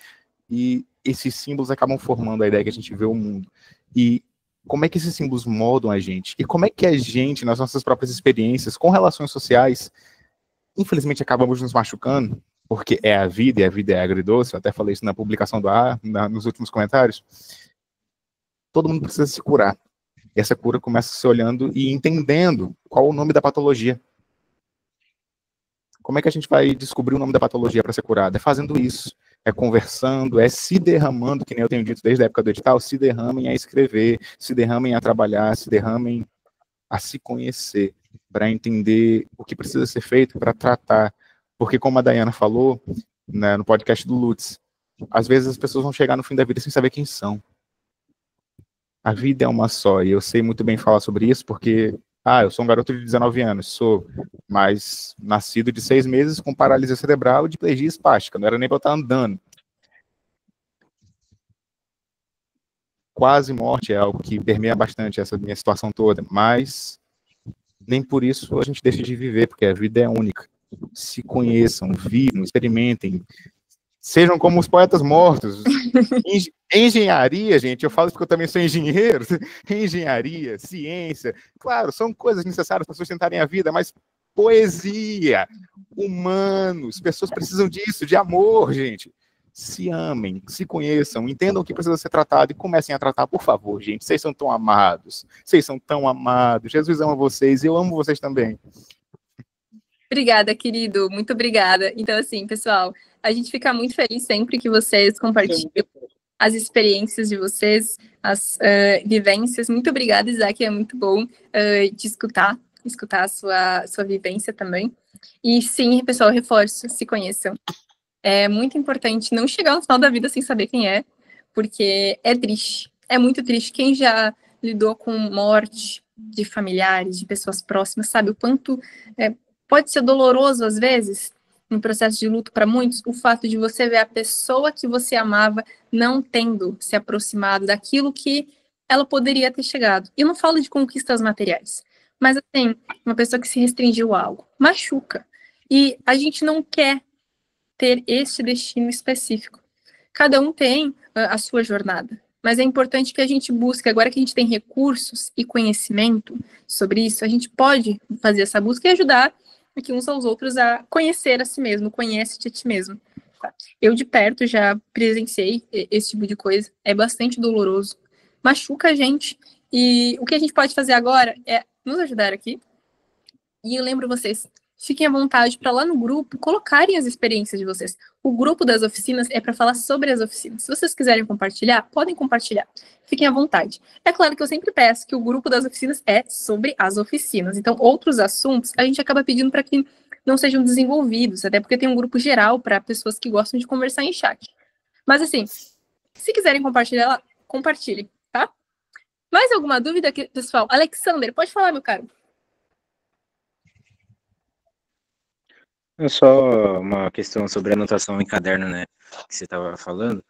e esses símbolos acabam formando a ideia que a gente vê o mundo. E como é que esses símbolos moldam a gente? E como é que a gente, nas nossas próprias experiências, com relações sociais, infelizmente acabamos nos machucando, porque é a vida, e a vida é agridoce, eu até falei isso na publicação do nos últimos comentários. Todo mundo precisa se curar. E essa cura começa se olhando e entendendo qual o nome da patologia. Como é que a gente vai descobrir o nome da patologia para ser curada? É fazendo isso, é conversando, é se derramando, que nem eu tenho dito desde a época do edital, se derramem a escrever, se derramem a trabalhar, se derramem a se conhecer, para entender o que precisa ser feito para tratar. Porque, como a Dayana falou, né, no podcast do Lutz, às vezes as pessoas vão chegar no fim da vida sem saber quem são. A vida é uma só, e eu sei muito bem falar sobre isso, porque eu sou um garoto de 19 anos, mas nascido de 6 meses com paralisia cerebral e diplegia espástica, não era nem para eu estar andando. Quase morte é algo que permeia bastante essa minha situação toda, mas nem por isso a gente deixa de viver, porque a vida é única. Se conheçam, vivam, experimentem, sejam como os poetas mortos. Engenharia, gente, eu falo isso porque eu também sou engenheiro. Engenharia, ciência, claro, são coisas necessárias para sustentarem a vida, mas poesia, humanos, pessoas precisam disso, de amor, gente. Se amem, se conheçam, entendam o que precisa ser tratado e comecem a tratar, por favor, gente. Vocês são tão amados, Jesus ama vocês e eu amo vocês também. Obrigada, querido, muito obrigada. Então, assim, pessoal, a gente fica muito feliz sempre que vocês compartilham as experiências de vocês, as vivências. Muito obrigada, Isaac, é muito bom de escutar a sua vivência também. E sim, pessoal, reforço, se conheçam. É muito importante não chegar no final da vida sem saber quem é, porque é triste, é muito triste. Quem já lidou com morte de familiares, de pessoas próximas, sabe o quanto pode ser doloroso, às vezes, no processo de luto para muitos, o fato de você ver a pessoa que você amava não tendo se aproximado daquilo que ela poderia ter chegado. E eu não falo de conquistas materiais, mas, assim, uma pessoa que se restringiu a algo, machuca. E a gente não quer ter este destino específico. Cada um tem a sua jornada, mas é importante que a gente busque, agora que a gente tem recursos e conhecimento sobre isso, a gente pode fazer essa busca e ajudar aqui uns aos outros a conhecer a si mesmo, conhece-te a ti mesmo. Tá? Eu de perto já presenciei esse tipo de coisa, é bastante doloroso, machuca a gente, e o que a gente pode fazer agora é nos ajudar aqui, e eu lembro vocês, fiquem à vontade para lá no grupo colocarem as experiências de vocês. O grupo das oficinas é para falar sobre as oficinas. Se vocês quiserem compartilhar, podem compartilhar. Fiquem à vontade. É claro que eu sempre peço que o grupo das oficinas é sobre as oficinas. Então, outros assuntos a gente acaba pedindo para que não sejam desenvolvidos, até porque tem um grupo geral para pessoas que gostam de conversar em chat. Mas assim, se quiserem compartilhar, compartilhem, tá? Mais alguma dúvida, pessoal? Alexander, pode falar, meu caro. É só uma questão sobre anotação em caderno, né, que você estava falando.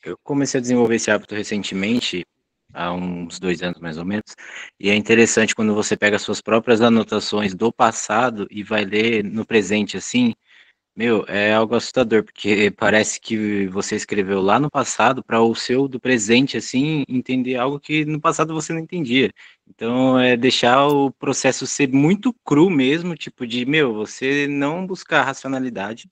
Eu comecei a desenvolver esse hábito recentemente, há uns 2 anos mais ou menos, e é interessante quando você pega suas próprias anotações do passado e vai ler no presente assim, meu, é algo assustador, porque parece que você escreveu lá no passado para o seu do presente, assim, entender algo que no passado você não entendia. Então, é deixar o processo ser muito cru mesmo, tipo de, meu, você não buscar racionalidade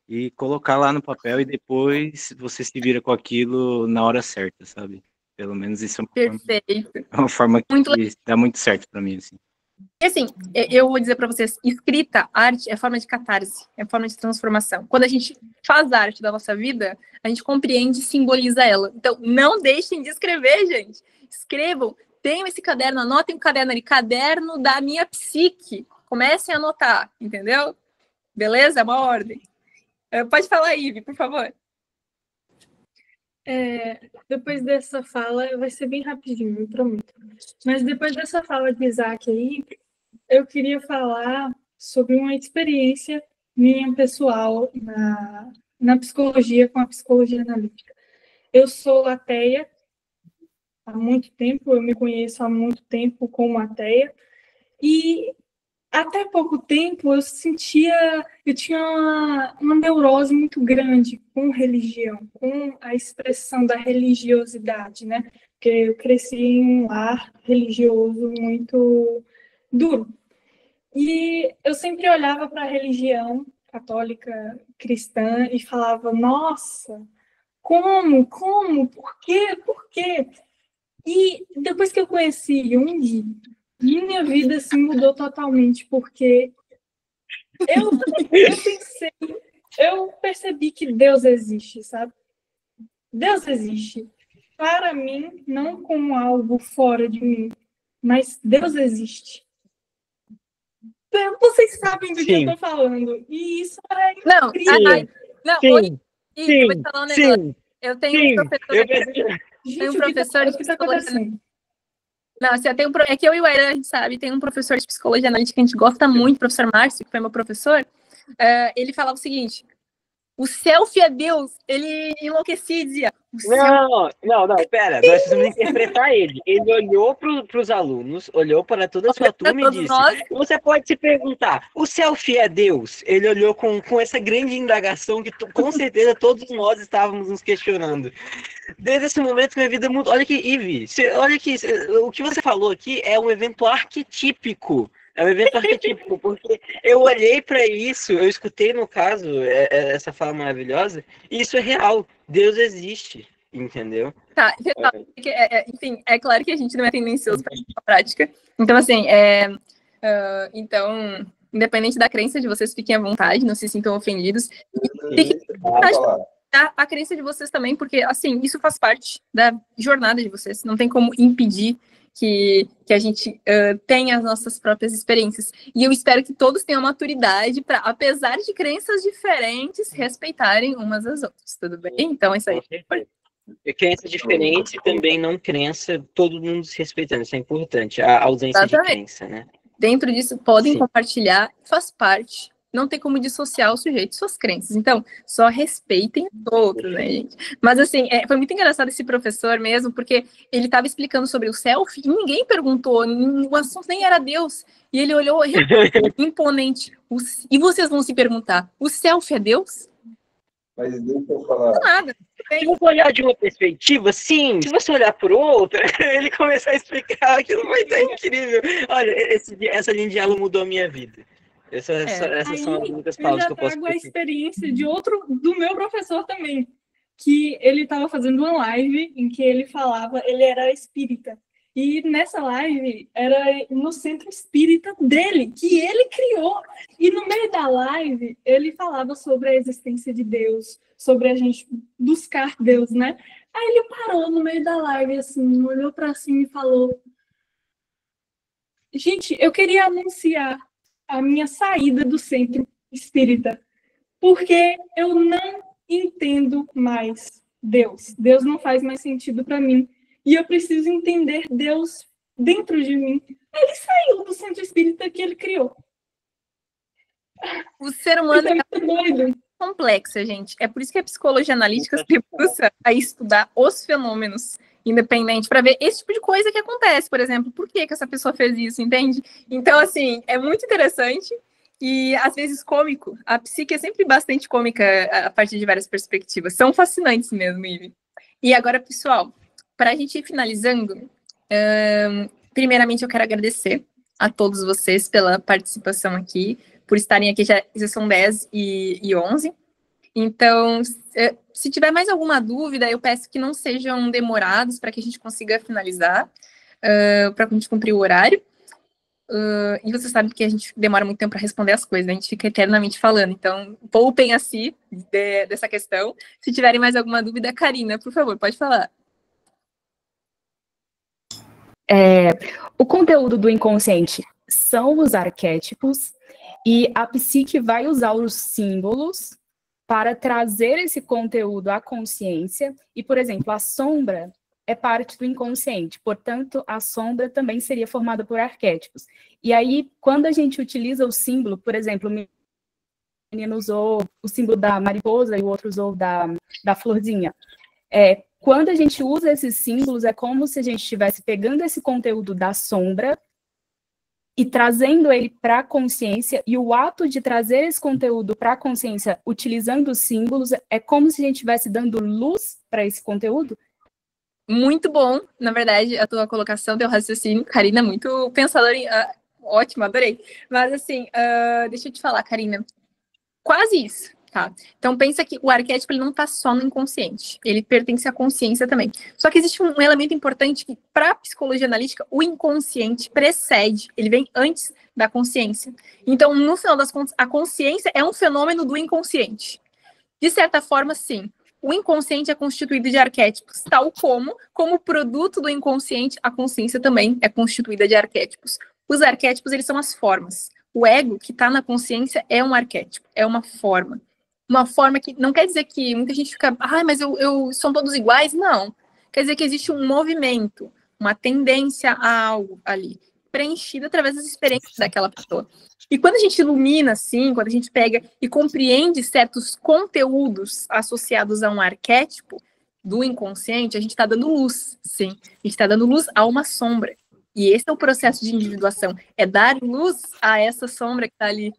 e colocar lá no papel e depois você se vira com aquilo na hora certa, sabe? Pelo menos isso é uma forma que dá muito certo para mim, assim. E assim, eu vou dizer para vocês, escrita, arte é forma de catarse, é forma de transformação. Quando a gente faz a arte da nossa vida, a gente compreende e simboliza ela. Então, não deixem de escrever, gente. Escrevam, tenham esse caderno, anotem o caderno ali, caderno da minha psique. Comecem a anotar, entendeu? Beleza? É uma ordem. Pode falar, Ive, por favor. Depois dessa fala, vai ser bem rapidinho, eu prometo. Mas depois dessa fala de Isaac aí, eu queria falar sobre uma experiência minha pessoal na psicologia, com a psicologia analítica. Eu sou ateia há muito tempo, eu me conheço há muito tempo como ateia, e até pouco tempo eu tinha uma neurose muito grande com religião, com a expressão da religiosidade, né? Porque eu cresci em um lar religioso muito duro. E eu sempre olhava para a religião católica cristã e falava, nossa, como, por quê? E depois que eu conheci Jung, minha vida se mudou totalmente, porque eu percebi que Deus existe, sabe? Deus existe. Para mim, não como algo fora de mim, mas Deus existe. Vocês sabem do que eu tô falando. E isso é incrível. Eu vou te falar um negócio. Eu tenho um professor de psicologia. Não, assim, é que eu e o Airan, a gente sabe, tem um professor de psicologia analítica que a gente gosta muito, o professor Márcio, que foi meu professor, ele falava o seguinte, o selfie é Deus, ele enlouquecia e dizia... Não, pera, nós precisamos interpretar ele. Ele olhou para os alunos, olhou para toda a sua turma e disse, você pode se perguntar, o selfie é Deus? Ele olhou com essa grande indagação que com certeza todos nós estávamos nos questionando. Desde esse momento minha vida mudou. Olha aqui, Ive, olha aqui, o que você falou aqui é um evento arquetípico. É um evento arquetípico, porque eu olhei para isso, eu escutei, no caso, essa fala maravilhosa, e isso é real. Deus existe, entendeu? Tá, enfim, é claro que a gente não é tendencioso para a prática. Então, assim, então, independente da crença de vocês, fiquem à vontade, não se sintam ofendidos. Fiquem à vontade a crença de vocês também, porque, assim, isso faz parte da jornada de vocês. Não tem como impedir que a gente tenha as nossas próprias experiências. E eu espero que todos tenham maturidade para, apesar de crenças diferentes, respeitarem umas às outras, tudo bem? Então, isso aí. Crença diferente também não crença, todo mundo se respeitando, isso é importante, a ausência de crença, né? Dentro disso, podem compartilhar, faz parte. Não tem como dissociar o sujeito de suas crenças. Então, só respeitem os outros, né, gente? Mas, assim, foi muito engraçado esse professor mesmo, porque ele estava explicando sobre o selfie e ninguém perguntou, o assunto nem era Deus. E ele olhou imponente. E vocês vão se perguntar, o selfie é Deus? Mas deixa eu falar. Nada. Se você olhar de uma perspectiva, sim. Se você olhar por outra, ele começar a explicar, aquilo vai estar incrível. Olha, essa linha de diálogo mudou a minha vida. Essas são as únicas palavras que eu posso trago a experiência do meu professor também, que ele estava fazendo uma live em que ele falava, ele era espírita, E nessa live era no centro espírita dele, que ele criou. E no meio da live, ele falava sobre a existência de Deus, sobre a gente buscar Deus, né? Aí ele parou no meio da live, assim, olhou para cima e falou: gente, eu queria anunciar a minha saída do centro espírita, porque eu não entendo mais Deus. Deus não faz mais sentido para mim. E eu preciso entender Deus dentro de mim. Ele saiu do centro espírita que ele criou. O ser humano é muito complexo, gente. É por isso que a psicologia analítica se recusa a estudar os fenômenos independentes para ver esse tipo de coisa que acontece. Por exemplo, por que essa pessoa fez isso, entende? Então, assim, é muito interessante e, às vezes, cômico. A psique é sempre bastante cômica a partir de várias perspectivas. São fascinantes mesmo, Ive. E agora, pessoal, para a gente ir finalizando, primeiramente eu quero agradecer a todos vocês pela participação aqui, por estarem aqui, já são 10h11. Então, se tiver mais alguma dúvida, eu peço que não sejam demorados para que a gente consiga finalizar, para a gente cumprir o horário. E você sabe que a gente demora muito tempo para responder as coisas, né? A gente fica eternamente falando. Então, poupem a si dessa questão. Se tiverem mais alguma dúvida, Karina, por favor, pode falar. O conteúdo do inconsciente são os arquétipos e a psique vai usar os símbolos para trazer esse conteúdo à consciência. E, por exemplo, a sombra é parte do inconsciente, portanto, a sombra também seria formada por arquétipos. E aí, quando a gente utiliza o símbolo, por exemplo, o menino usou o símbolo da mariposa e o outro usou da florzinha. Quando a gente usa esses símbolos, é como se a gente estivesse pegando esse conteúdo da sombra e trazendo ele para a consciência, e o ato de trazer esse conteúdo para a consciência utilizando os símbolos é como se a gente estivesse dando luz para esse conteúdo. Muito bom, na verdade, a tua colocação, teu raciocínio, Karina, muito pensadora, ótimo, adorei. Mas assim, deixa eu te falar, Karina, quase isso. Tá. Então, pensa que o arquétipo ele não está só no inconsciente, ele pertence à consciência também. Só que existe um elemento importante que, para a psicologia analítica, o inconsciente precede, ele vem antes da consciência. Então, no final das contas, a consciência é um fenômeno do inconsciente. De certa forma, sim, o inconsciente é constituído de arquétipos, tal como produto do inconsciente, a consciência também é constituída de arquétipos. Os arquétipos, eles são as formas. O ego, que está na consciência, é um arquétipo, é uma forma. Uma forma que não quer dizer que muita gente fica, mas eu são todos iguais. Não. Quer dizer que existe um movimento, uma tendência a algo ali, preenchida através das experiências daquela pessoa. E quando a gente ilumina, assim, quando a gente pega e compreende certos conteúdos associados a um arquétipo do inconsciente, a gente está dando luz, sim. A gente está dando luz a uma sombra. E esse é o processo de individuação, é dar luz a essa sombra que está ali.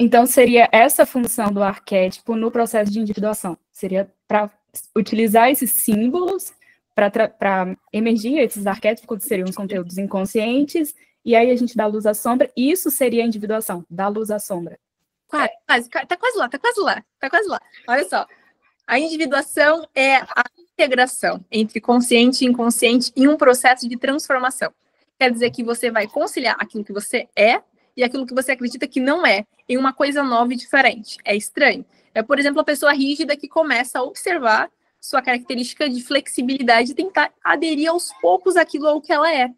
Então, seria essa função do arquétipo no processo de individuação. Seria para utilizar esses símbolos para emergir esses arquétipos, que seriam os conteúdos inconscientes, e aí a gente dá luz à sombra, e isso seria a individuação, dar luz à sombra. Quase, tá quase lá. Olha só, a individuação é a integração entre consciente e inconsciente em um processo de transformação. Quer dizer que você vai conciliar aquilo que você é e aquilo que você acredita que não é, em uma coisa nova e diferente. É estranho. É, por exemplo, a pessoa rígida que começa a observar sua característica de flexibilidade e tentar aderir aos poucos àquilo ao que ela é,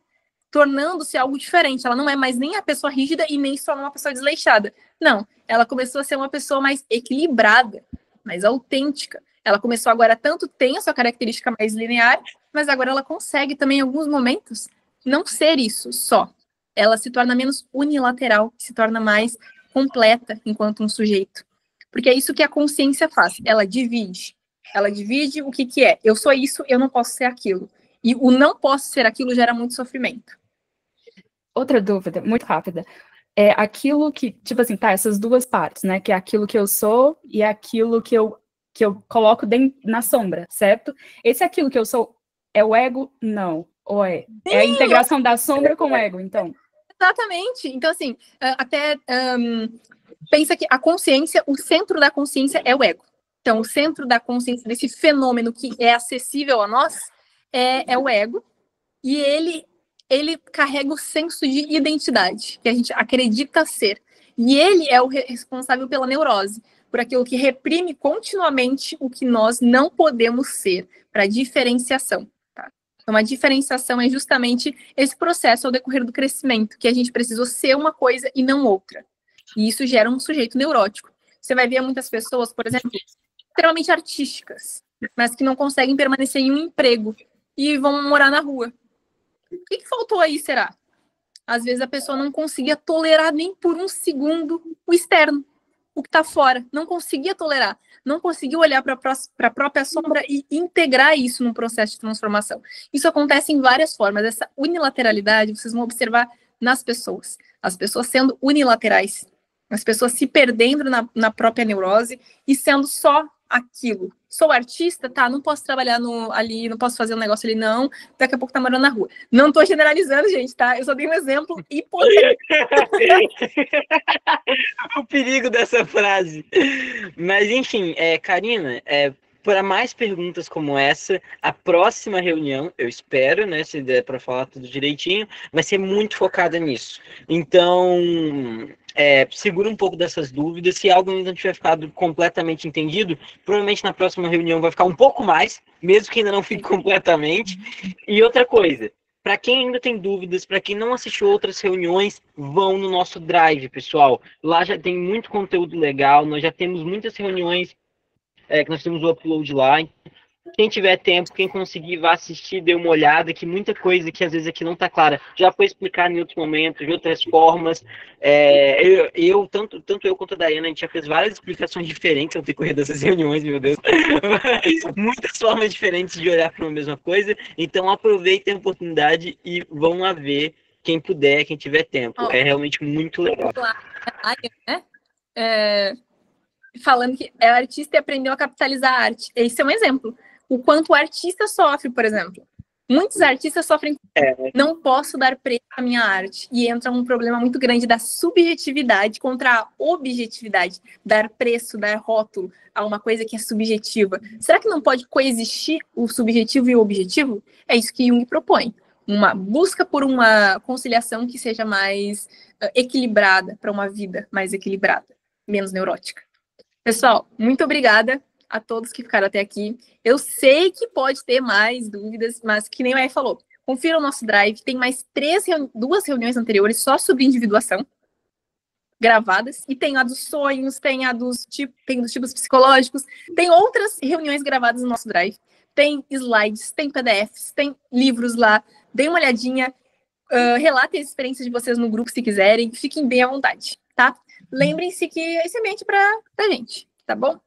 tornando-se algo diferente. Ela não é mais nem a pessoa rígida e nem só uma pessoa desleixada. Não, ela começou a ser uma pessoa mais equilibrada, mais autêntica. Ela começou agora, tanto tem a sua característica mais linear, mas agora ela consegue também, em alguns momentos, não ser isso só. Ela se torna menos unilateral, se torna mais completa enquanto um sujeito. Porque é isso que a consciência faz. Ela divide. Ela divide o que é. Eu sou isso, eu não posso ser aquilo. E o não posso ser aquilo gera muito sofrimento. Outra dúvida, muito rápida. É aquilo que, tipo assim, essas duas partes, né? Que é aquilo que eu sou e aquilo que eu coloco na sombra, certo? Esse aquilo que eu sou é o ego? Não. Ou é? É a integração da sombra com o ego, então. Exatamente. Então, assim, pensa que a consciência, o centro da consciência é o ego. Então, o centro da consciência desse fenômeno que é acessível a nós é o ego. E ele carrega o senso de identidade, que a gente acredita ser. E ele é o responsável pela neurose, por aquilo que reprime continuamente o que nós não podemos ser, para diferenciação. Tá? Então, a diferenciação é justamente esse processo ao decorrer do crescimento, que a gente precisou ser uma coisa e não outra. E isso gera um sujeito neurótico. Você vai ver muitas pessoas, por exemplo, extremamente artísticas, mas que não conseguem permanecer em um emprego e vão morar na rua. O que faltou aí, será? Às vezes a pessoa não conseguia tolerar nem por um segundo o externo, o que está fora. Não conseguia tolerar. Não conseguia olhar para a própria sombra e integrar isso num processo de transformação. Isso acontece em várias formas. Essa unilateralidade, vocês vão observar nas pessoas. As pessoas sendo unilaterais. As pessoas se perdendo na própria neurose e sendo só aquilo. Sou artista, tá? Não posso trabalhar ali, não posso fazer um negócio ali, não. Daqui a pouco tá morando na rua. Não tô generalizando, gente, tá? Eu só dei um exemplo hipotético. O perigo dessa frase. Mas, enfim, Karina, para mais perguntas como essa, a próxima reunião, eu espero, né, se der para falar tudo direitinho, vai ser muito focada nisso. Então, segura um pouco dessas dúvidas. Se algo ainda não tiver ficado completamente entendido, provavelmente na próxima reunião vai ficar um pouco mais, mesmo que ainda não fique completamente. E outra coisa, para quem ainda tem dúvidas, para quem não assistiu outras reuniões, vão no nosso Drive, pessoal. Lá já tem muito conteúdo legal, nós já temos muitas reuniões que nós temos o upload lá. Quem tiver tempo, quem conseguir, vá assistir, dê uma olhada, que muita coisa que às vezes aqui não está clara já foi explicada em outros momentos, de outras formas. Tanto eu quanto a Dayana, a gente já fez várias explicações diferentes ao decorrer dessas reuniões, meu Deus. Muitas formas diferentes de olhar para uma mesma coisa. Então aproveitem a oportunidade e vão lá ver, quem puder, quem tiver tempo. É realmente muito legal. Falando que é artista e aprendeu a capitalizar a arte. Esse é um exemplo. O quanto o artista sofre, por exemplo. Muitos artistas sofrem. Não posso dar preço à minha arte. E entra um problema muito grande da subjetividade contra a objetividade. Dar preço, dar rótulo a uma coisa que é subjetiva. Será que não pode coexistir o subjetivo e o objetivo? É isso que Jung propõe. Uma busca por uma conciliação que seja mais equilibrada, para uma vida mais equilibrada, menos neurótica. Pessoal, muito obrigada a todos que ficaram até aqui. Eu sei que pode ter mais dúvidas, mas que nem o Aya falou, confira o nosso Drive, tem mais 2 reuniões anteriores só sobre individuação, gravadas, e tem a dos sonhos, tem dos tipos psicológicos, tem outras reuniões gravadas no nosso Drive, tem slides, tem PDFs, tem livros lá, deem uma olhadinha, relatem as experiências de vocês no grupo se quiserem, fiquem bem à vontade, tá? Lembrem-se que esse ambiente é pra gente, tá bom?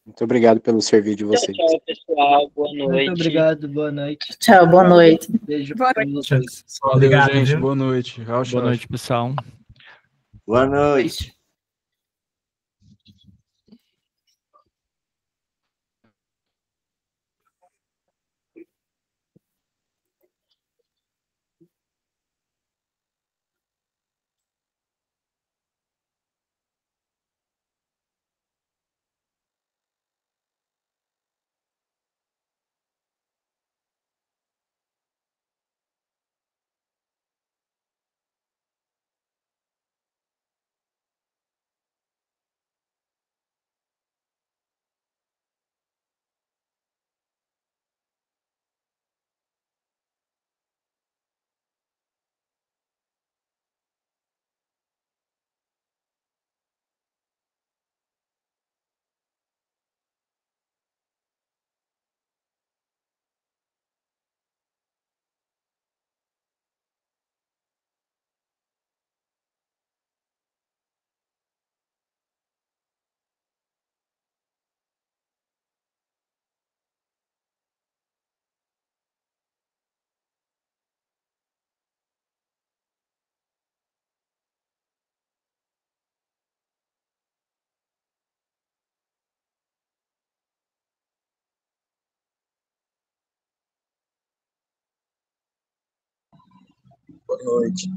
Muito obrigado pelo serviço de vocês. Tchau, pessoal. Boa noite. Muito obrigado, boa noite. Tchau, boa noite. Beijo boa pra noite. vocês. Valeu, Obrigado, gente. viu? Boa noite. Boa noite, pessoal. Boa noite. Boa noite.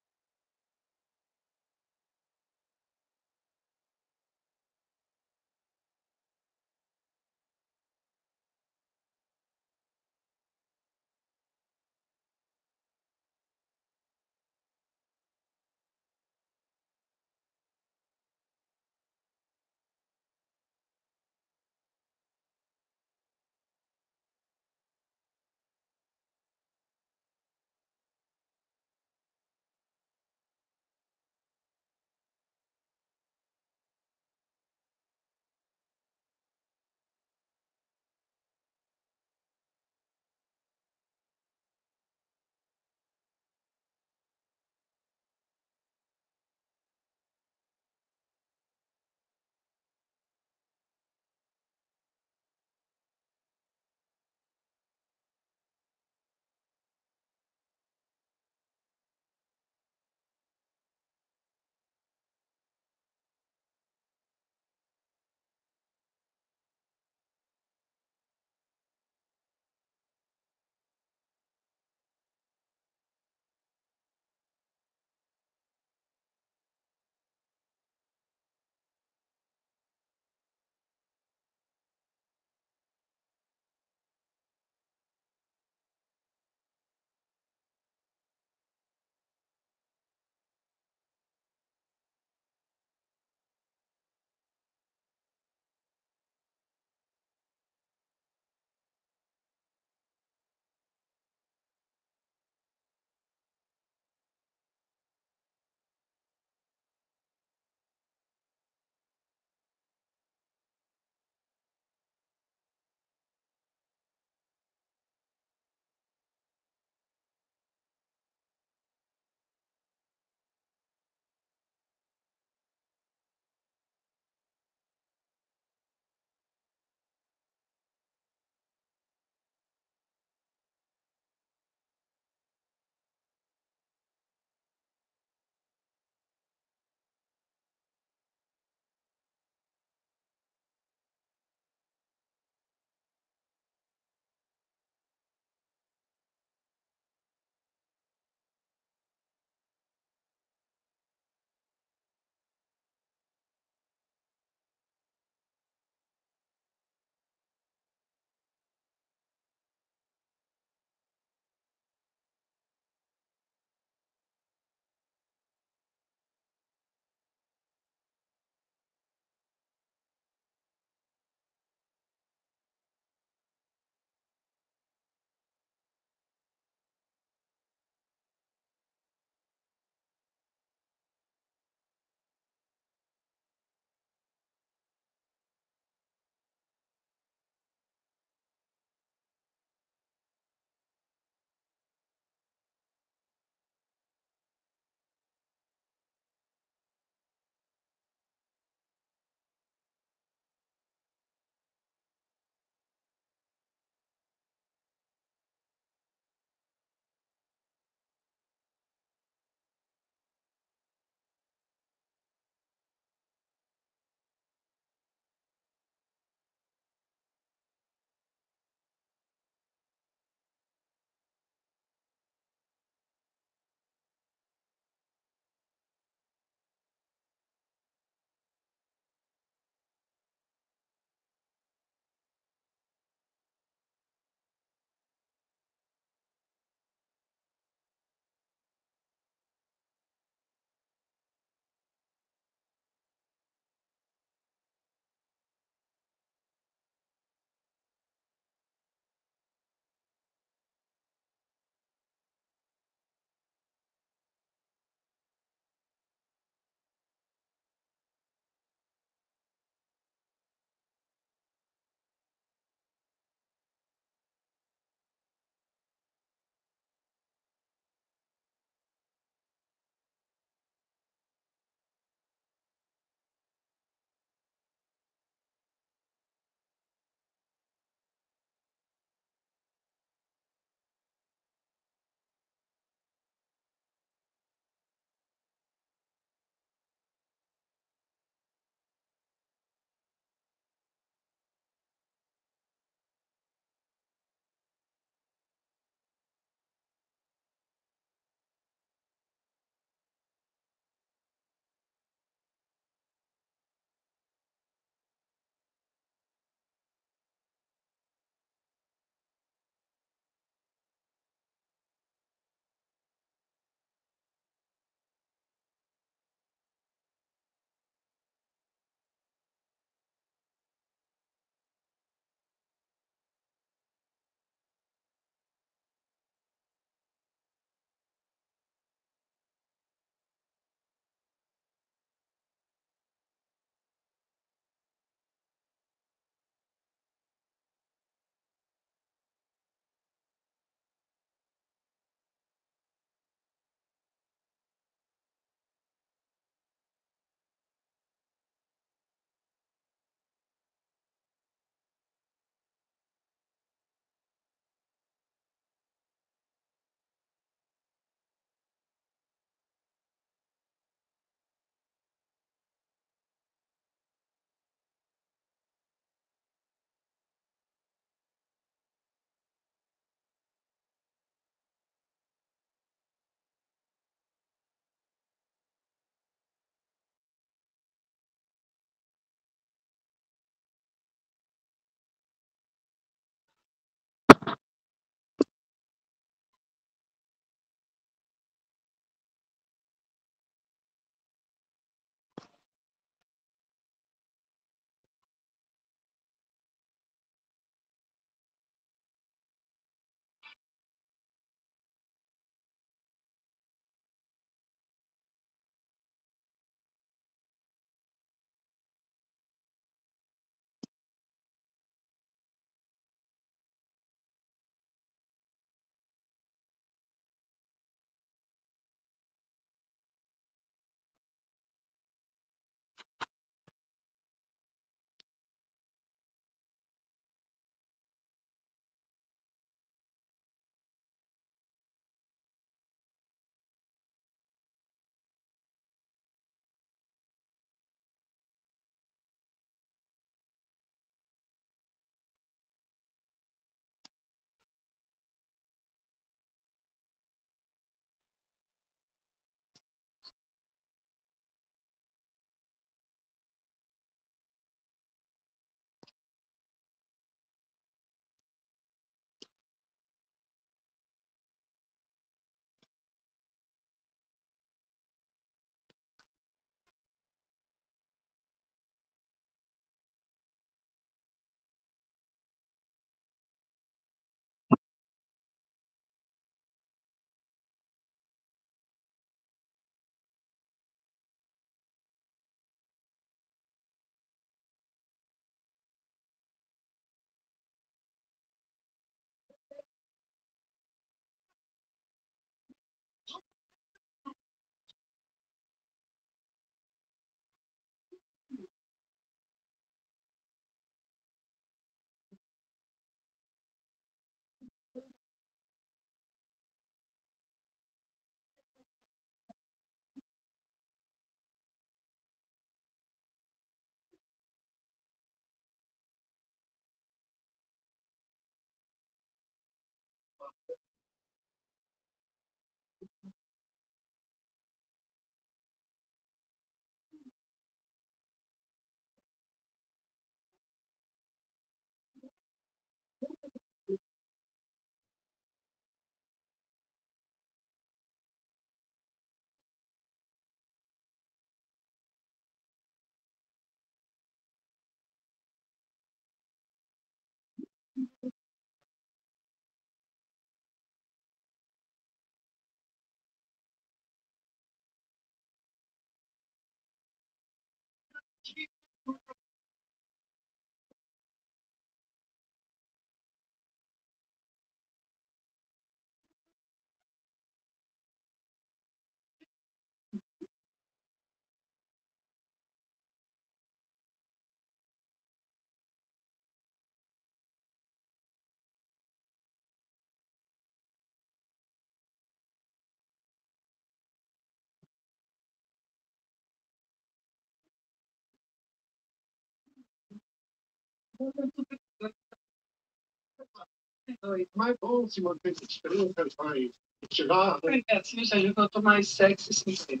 Mais bom se manter discreto, vai tirar. Assim, se a gente não mais sexy, sim.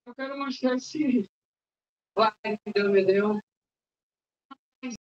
Eu quero mostrar se vai que Deus me deu.